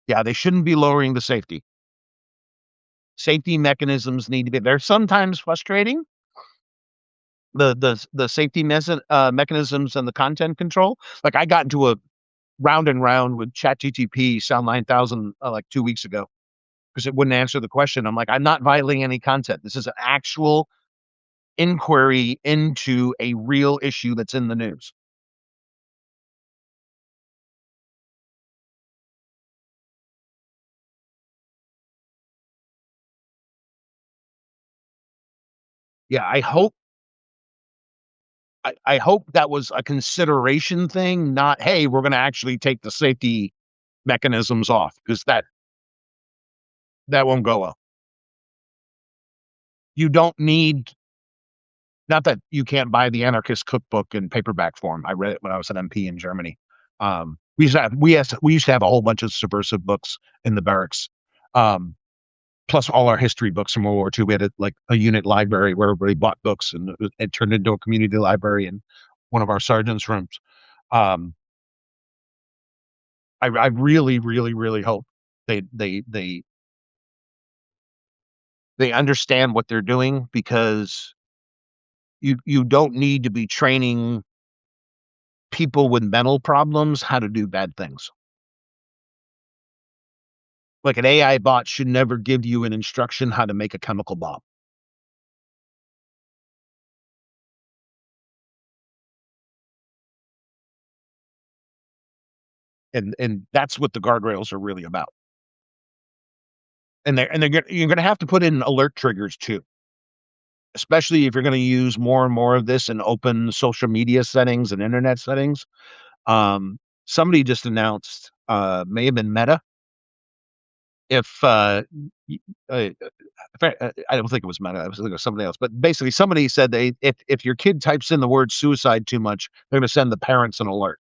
Yeah, they shouldn't be lowering the safety. Safety mechanisms need to be. They're sometimes frustrating. The safety mechanisms and the content control. Like I got into a round and round with ChatGTP Sound 9000 like 2 weeks ago because it wouldn't answer the question. I'm like, I'm not violating any content. This is an actual inquiry into a real issue that's in the news. Yeah, I hope that was a consideration thing, not hey, we're going to actually take the safety mechanisms off, because that won't go well. You don't need, not that you can't buy the anarchist cookbook in paperback form. I read it when I was an MP in Germany. We used to have a whole bunch of subversive books in the barracks. Um, Plus all our history books from World War II. We had like a unit library where everybody bought books, and it turned into a community library in one of our sergeants' rooms. Um, I really, really, really hope they they they they understand what they're doing, because you don't need to be training people with mental problems how to do bad things. Like an AI bot should never give you an instruction how to make a chemical bomb. And that's what the guardrails are really about. You're going to have to put in alert triggers too, especially if you're going to use more and more of this in open social media settings and internet settings. Somebody just announced, may have been Meta, if uh, I don't think it was Meta. I was thinking of somebody else, but basically somebody said if your kid types in the word suicide too much, they're going to send the parents an alert.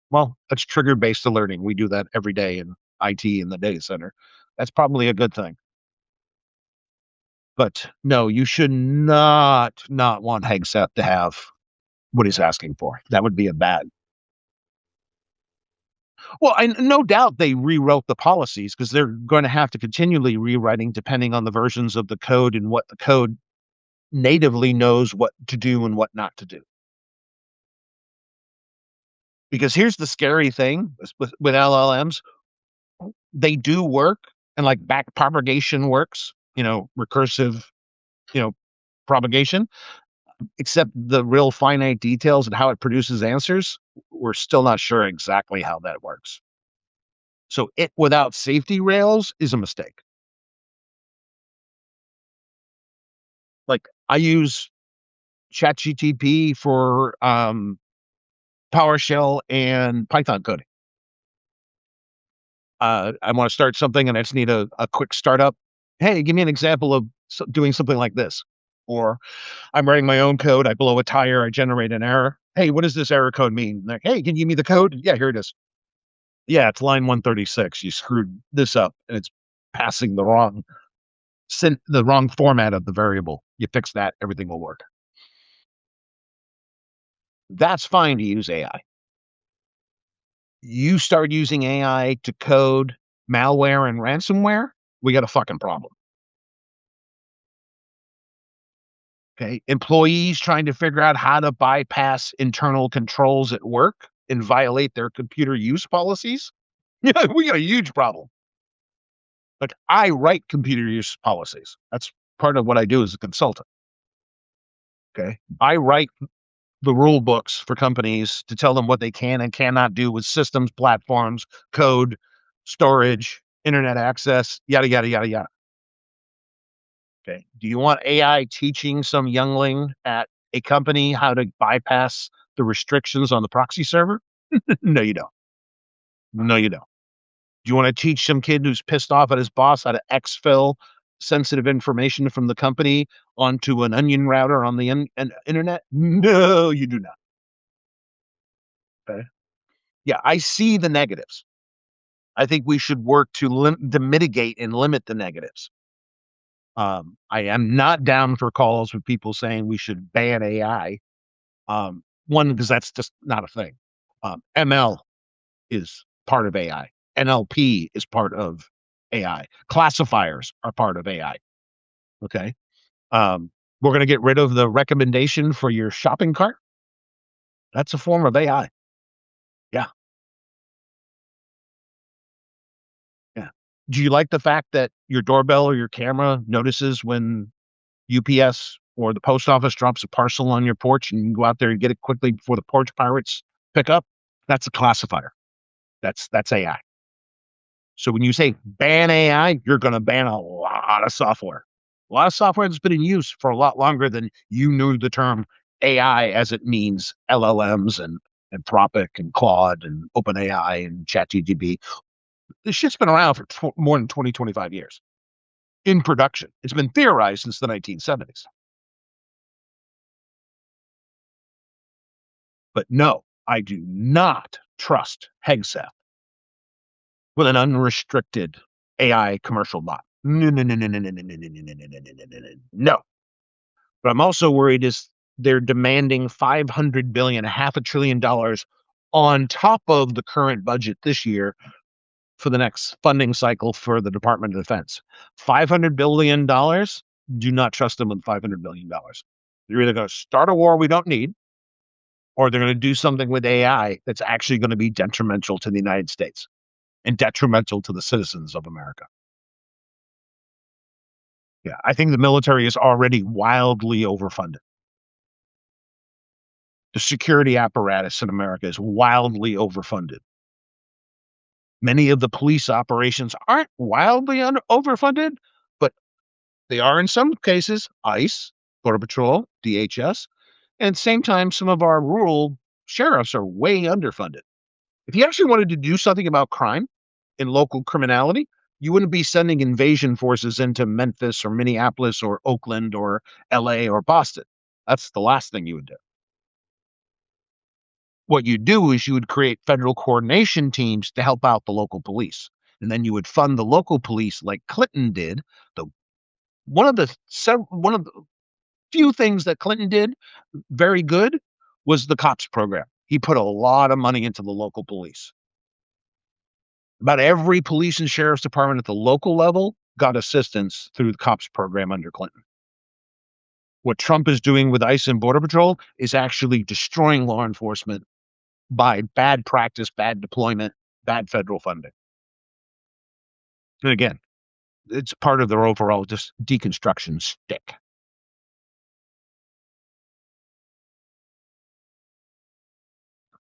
Well, that's trigger based alerting. We do that every day in IT in the data center. That's probably a good thing. But no, you should not want Hegseth to have what he's asking for. That would be a bad. Well, and no doubt they rewrote the policies, because they're going to have to continually rewriting depending on the versions of the code and what the code natively knows what to do and what not to do. Because here's the scary thing with LLMs, they do work, and like back propagation works, recursive, you know, propagation, except the real finite details and how it produces answers, we're still not sure exactly how that works. So it without safety rails is a mistake. Like I use ChatGTP for PowerShell and Python coding. I want to start something and I just need a quick startup. Hey, give me an example of doing something like this. Or I'm writing my own code. I blow a tire. I generate an error. Hey, what does this error code mean? Like, hey, can you give me the code? Yeah, here it is. Yeah, it's line 136. You screwed this up, and it's passing the wrong format of the variable. You fix that, everything will work. That's fine to use AI. You start using AI to code malware and ransomware, we got a fucking problem. Okay. Employees trying to figure out how to bypass internal controls at work and violate their computer use policies. Yeah, we got a huge problem. Like, I write computer use policies. That's part of what I do as a consultant. Okay. I write the rule books for companies to tell them what they can and cannot do with systems, platforms, code, storage, internet access, yada, yada, yada, yada. Okay. Do you want AI teaching some youngling at a company how to bypass the restrictions on the proxy server? No, you don't. No, you don't. Do you want to teach some kid who's pissed off at his boss how to exfil sensitive information from the company onto an onion router on the internet? No, you do not. Okay. Yeah, I see the negatives. I think we should work to mitigate and limit the negatives. I am not down for calls with people saying we should ban AI. One, because that's just not a thing. ML is part of AI. NLP is part of AI. Classifiers are part of AI. Okay. We're going to get rid of the recommendation for your shopping cart. That's a form of AI. Yeah. Yeah. Do you like the fact that your doorbell or your camera notices when UPS or the post office drops a parcel on your porch and you can go out there and get it quickly before the porch pirates pick up? That's a classifier. That's AI. So when you say ban AI, you're going to ban a lot of software. A lot of software that's been in use for a lot longer than you knew the term AI as it means LLMs and Anthropic and Claude and OpenAI and ChatGPT. This shit's been around for more than 20, 25 years in production. It's been theorized since the 1970s. But no, I do not trust Hegseth with an unrestricted AI commercial bot. No, no, no, no, no, no, no, no, no, no, no, no, no, no, no. No. But I'm also worried is they're demanding 500 billion, half $500 billion on top of the current budget this year for the next funding cycle for the Department of Defense. $500 billion. Do not trust them with $500 billion. They're either going to start a war we don't need, or they're going to do something with AI that's actually going to be detrimental to the United States and detrimental to the citizens of America. Yeah, I think the military is already wildly overfunded. The security apparatus in America is wildly overfunded. Many of the police operations aren't wildly overfunded, but they are in some cases. ICE, Border Patrol, DHS, and at the same time, some of our rural sheriffs are way underfunded. If you actually wanted to do something about crime and local criminality, you wouldn't be sending invasion forces into Memphis or Minneapolis or Oakland or LA or Boston. That's the last thing you would do. What you do is you would create federal coordination teams to help out the local police. And then you would fund the local police like Clinton did. The one of the few things that Clinton did very good was the cops program. He put a lot of money into the local police. About every police and sheriff's department at the local level got assistance through the cops program under Clinton. What Trump is doing with ICE and Border Patrol is actually destroying law enforcement by bad practice, bad deployment, bad federal funding. And again, it's part of their overall just deconstruction stick.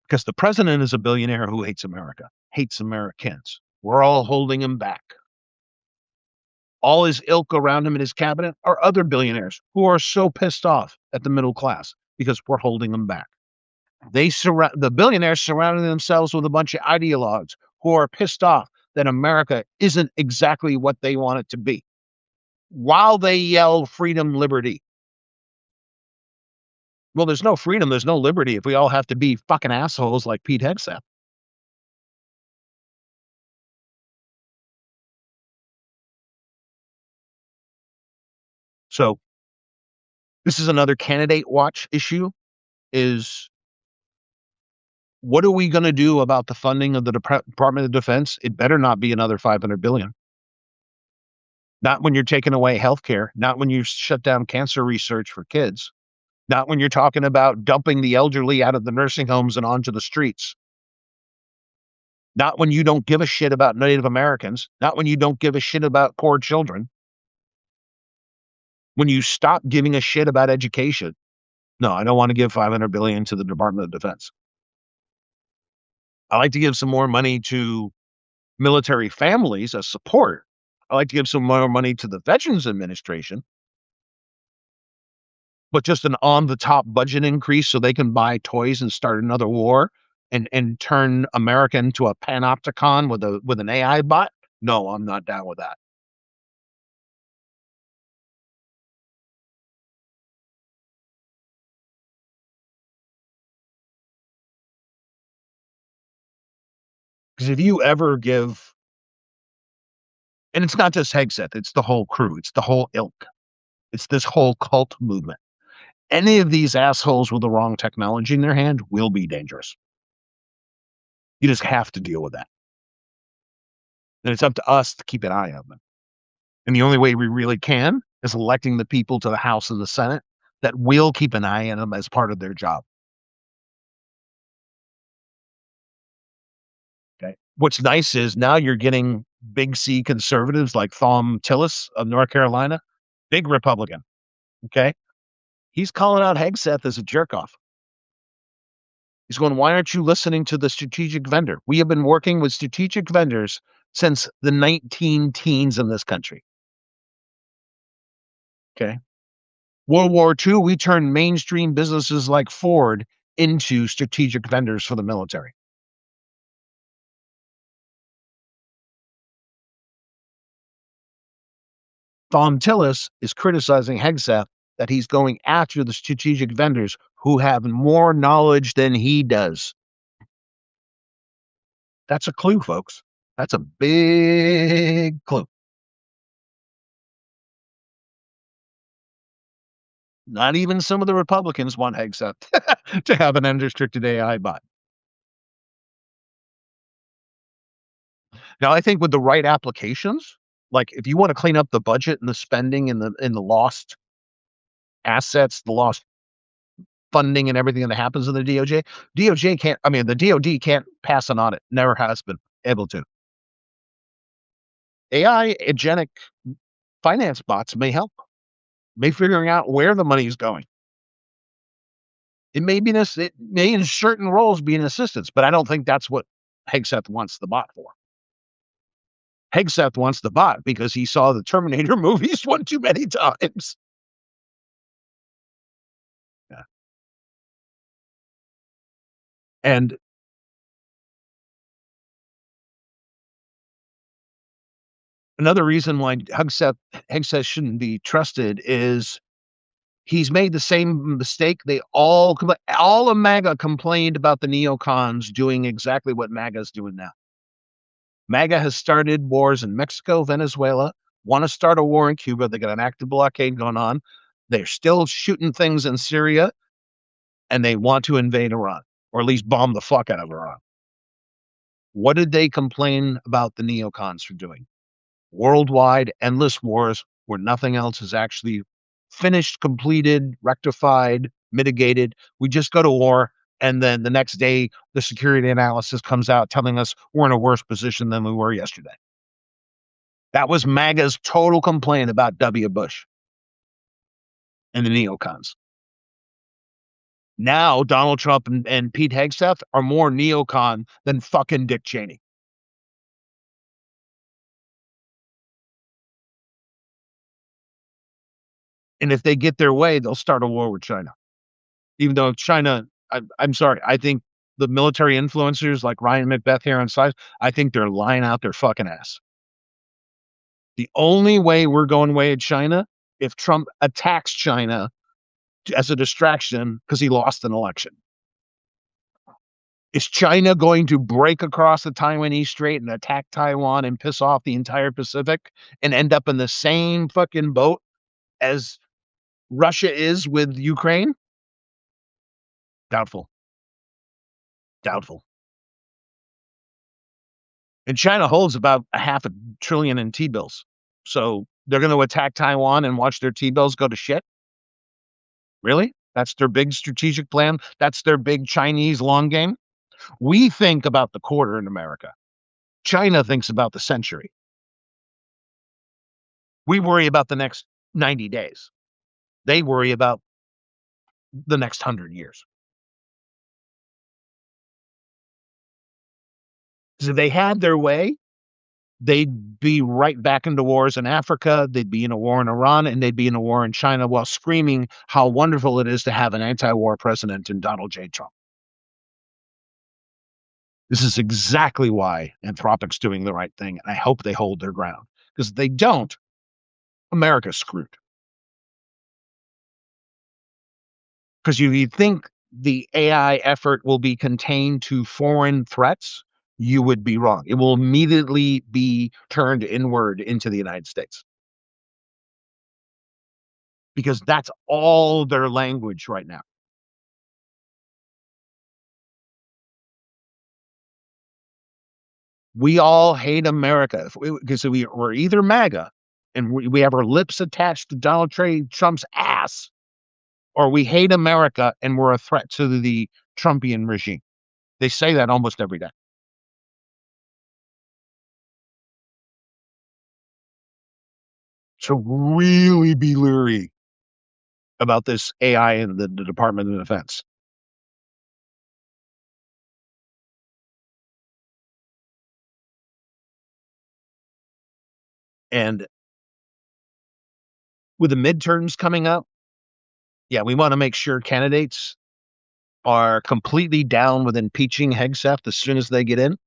Because the president is a billionaire who hates America, hates Americans. We're all holding him back. All his ilk around him in his cabinet are other billionaires who are so pissed off at the middle class because we're holding them back. The billionaires surrounding themselves with a bunch of ideologues who are pissed off that America isn't exactly what they want it to be, while they yell freedom, liberty. Well, there's no freedom, there's no liberty if we all have to be fucking assholes like Pete Hegseth. So this is another candidate watch issue is what are we going to do about the funding of the Department of Defense? It better not be another 500 billion. Not when you're taking away healthcare, not when you shut down cancer research for kids, not when you're talking about dumping the elderly out of the nursing homes and onto the streets. Not when you don't give a shit about Native Americans, not when you don't give a shit about poor children, when you stop giving a shit about education. No, I don't want to give 500 billion to the Department of Defense. I like to give some more money to military families as support. I like to give some more money to the Veterans Administration, but just an on the top budget increase so they can buy toys and start another war and turn America into a panopticon with an AI bot. No, I'm not down with that. Because if you ever give, and it's not just Hegseth, it's the whole crew, it's the whole ilk, it's this whole cult movement. Any of these assholes with the wrong technology in their hand will be dangerous. You just have to deal with that. And it's up to us to keep an eye on them. And the only way we really can is electing the people to the House and the Senate that will keep an eye on them as part of their job. Okay. What's nice is now you're getting big C conservatives like Thom Tillis of North Carolina, big Republican. Okay. He's calling out Hegseth as a jerk off. He's going, why aren't you listening to the strategic vendor? We have been working with strategic vendors since the 19 teens in this country. Okay. World War II, we turned mainstream businesses like Ford into strategic vendors for the military. Thom Tillis is criticizing Hegseth that he's going after the strategic vendors who have more knowledge than he does. That's a clue, folks. That's a big clue. Not even some of the Republicans want Hegseth to have an unrestricted AI bot. Now, I think with the right applications, like if you want to clean up the budget and the spending and the lost assets, the lost funding and everything that happens in the DOJ can't, I mean, the DOD can't pass an audit, never has been able to. AI agentic finance bots may help, may figuring out where the money is going. It may in certain roles be an assistance, but I don't think that's what Hegseth wants the bot for. Hegseth wants the bot because he saw the Terminator movies one too many times. Yeah. And another reason why Hegseth shouldn't be trusted is he's made the same mistake. All of MAGA complained about the neocons doing exactly what MAGA is doing now. MAGA has started wars in Mexico, Venezuela, want to start a war in Cuba. They got an active blockade going on. They're still shooting things in Syria, and they want to invade Iran, or at least bomb the fuck out of Iran. What did they complain about the neocons for doing? Worldwide, endless wars where nothing else is actually finished, completed, rectified, mitigated. We just go to war, and then the next day, the security analysis comes out telling us we're in a worse position than we were yesterday. That was MAGA's total complaint about W. Bush and the neocons. Now, Donald Trump and Pete Hegseth are more neocon than fucking Dick Cheney. And if they get their way, they'll start a war with China. Even though China, I'm sorry, I think the military influencers like Ryan McBeth here on side, I think they're lying out their fucking ass. The only way we're going away at China if Trump attacks China as a distraction because he lost an election. Is China going to break across the Taiwanese Strait and attack Taiwan and piss off the entire Pacific and end up in the same fucking boat as Russia is with Ukraine? Doubtful. Doubtful. And China holds about a half a trillion in T-bills. So they're going to attack Taiwan and watch their T-bills go to shit? Really? That's their big strategic plan? That's their big Chinese long game? We think about the quarter in America. China thinks about the century. We worry about the next 90 days. They worry about the next 100 years. Because if they had their way, they'd be right back into wars in Africa, they'd be in a war in Iran, and they'd be in a war in China while screaming how wonderful it is to have an anti-war president in Donald J. Trump. This is exactly why Anthropic's doing the right thing, and I hope they hold their ground. Because if they don't, America's screwed. Because you think the AI effort will be contained to foreign threats, you would be wrong. It will immediately be turned inward into the United States. Because that's all their language right now. We all hate America because we're either MAGA and we have our lips attached to Donald Trump's ass, or we hate America and we're a threat to the Trumpian regime. They say that almost every day. So really be leery about this AI in the Department of Defense. And with the midterms coming up, yeah, we want to make sure candidates are completely down with impeaching Hegseth as soon as they get in,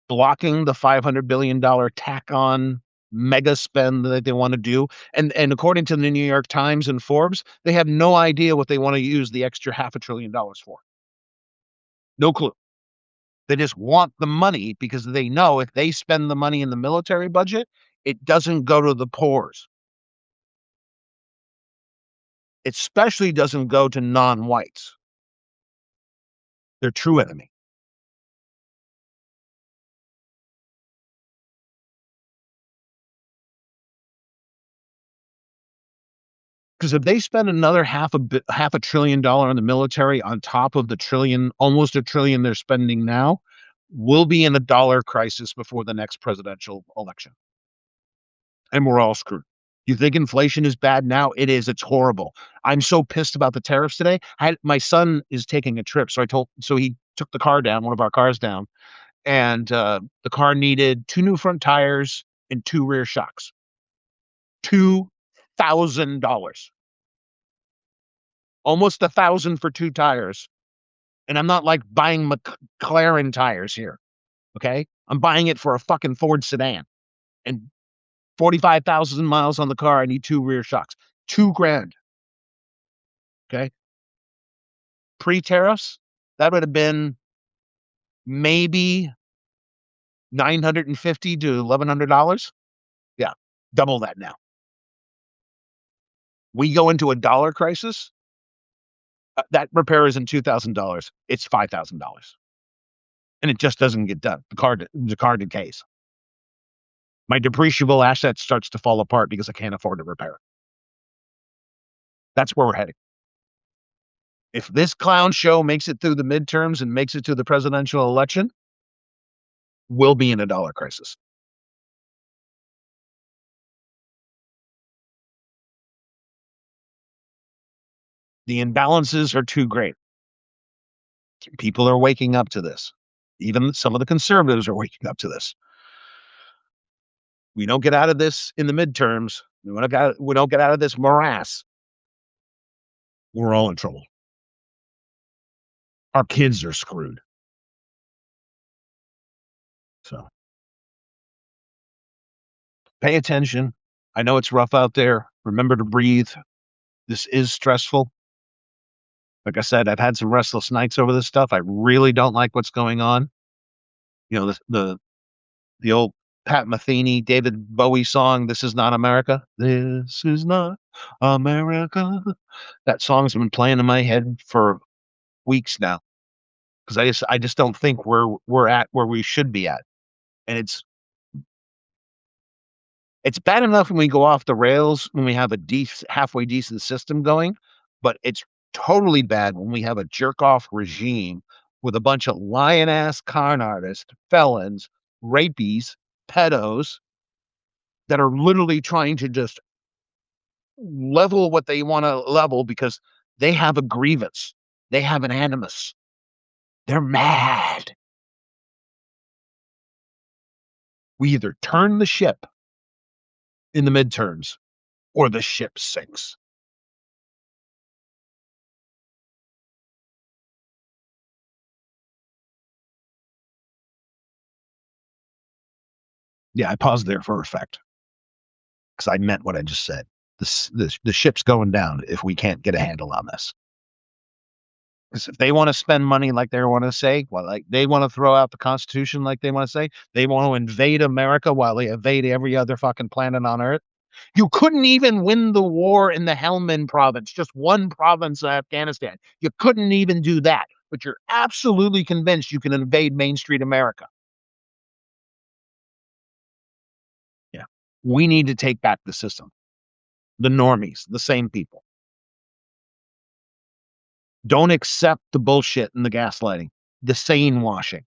blocking the $500 billion tack on mega spend that they want to do. And according to the New York Times and Forbes, they have no idea what they want to use the extra $500 billion for. No clue. They just want the money because they know if they spend the money in the military budget, it doesn't go to the poors. It especially doesn't go to non-whites. Their true enemy. Because if they spend another $500 billion on the military on top of the trillion, almost a trillion they're spending now, we'll be in a dollar crisis before the next presidential election. And we're all screwed. You think inflation is bad now? It is. It's horrible. I'm so pissed about the tariffs today. My son is taking a trip, so he took the car down, one of our cars down, and the car needed 2 new front tires and 2 rear shocks. $2,000. Almost 1,000 for 2 tires. And I'm not like buying McLaren tires here. Okay? I'm buying it for a fucking Ford sedan. And 45,000 miles on the car, I need 2 rear shocks. $2,000. Okay? Pre-tariffs, that would have been maybe $950 to $1,100. Yeah, double that now. We go into a dollar crisis, that repair isn't $2,000, it's $5,000. And it just doesn't get done. The car decays. My depreciable asset starts to fall apart because I can't afford to repair it. That's where we're heading. If this clown show makes it through the midterms and makes it to the presidential election, we'll be in a dollar crisis. The imbalances are too great. People are waking up to this. Even some of the conservatives are waking up to this. We don't get out of this in the midterms. We don't get out of this morass. We're all in trouble. Our kids are screwed. So pay attention. I know it's rough out there. Remember to breathe. This is stressful. Like I said, I've had some restless nights over this stuff. I really don't like what's going on. You know, the old Pat Metheny, David Bowie song, "This Is Not America." This is not America. That song's been playing in my head for weeks now because I just don't think we're at where we should be at, and it's bad enough when we go off the rails when we have a halfway decent system going, but it's totally bad when we have a jerk off regime with a bunch of lion-ass con artists, felons, rapies, pedos that are literally trying to just level what they wanna level because they have a grievance. They have an animus. They're mad. We either turn the ship in the midterms or the ship sinks. Yeah, I paused there for effect because I meant what I just said. The ship's going down if we can't get a handle on this. Because if they want to spend money like they want to say, well, like they want to throw out the Constitution like they want to say, they want to invade America while they invade every other fucking planet on Earth. You couldn't even win the war in the Helmand province, just one province of Afghanistan. You couldn't even do that, but you're absolutely convinced you can invade Main Street America. Yeah. We need to take back the system. The normies, the same people. Don't accept the bullshit and the gaslighting, the sane washing.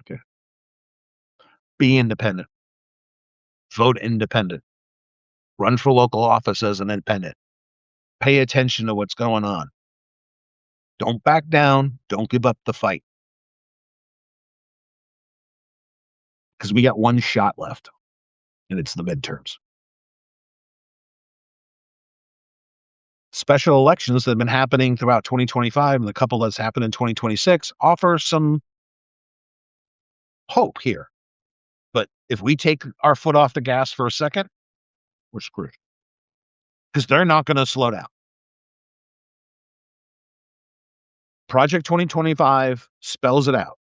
Okay. Be independent. Vote independent. Run for local office as an independent. Pay attention to what's going on. Don't back down. Don't give up the fight. Because we got one shot left, and it's the midterms. Special elections that have been happening throughout 2025 and the couple that's happened in 2026 offer some hope here. But if we take our foot off the gas for a second, we're screwed. Because they're not going to slow down. Project 2025 spells it out.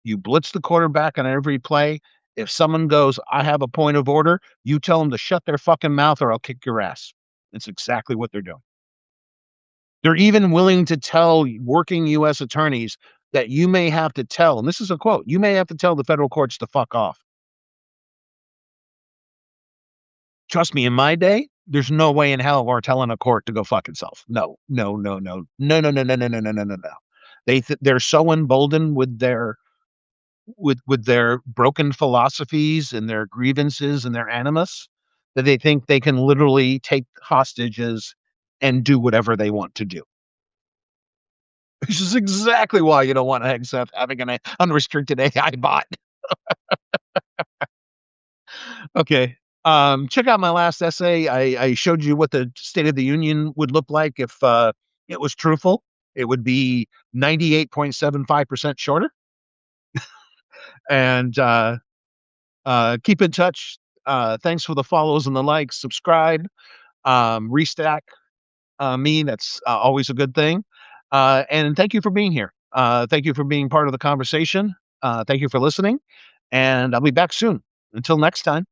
You blitz the quarterback on every play. If someone goes, I have a point of order, you tell them to shut their fucking mouth or I'll kick your ass. It's exactly what they're doing. They're even willing to tell working U.S. attorneys that you may have to tell, and this is a quote, you may have to tell the federal courts to fuck off. Trust me, in my day, there's no way in hell we're telling a court to go fuck itself. No, no, no, no, no, no, no, no, no, no, no, no, no, no. They're so emboldened with their broken philosophies and their grievances and their animus that they think they can literally take hostages and do whatever they want to do. Which is exactly why you don't want to accept having an unrestricted AI bot. Okay. Check out my last essay. I showed you what the State of the Union would look like if it was truthful. It would be 98.75% shorter. And keep in touch. Thanks for the follows and the likes. Subscribe. Restack me. That's always a good thing. And thank you for being here. Thank you for being part of the conversation. Thank you for listening. And I'll be back soon. Until next time,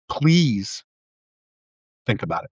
please think about it.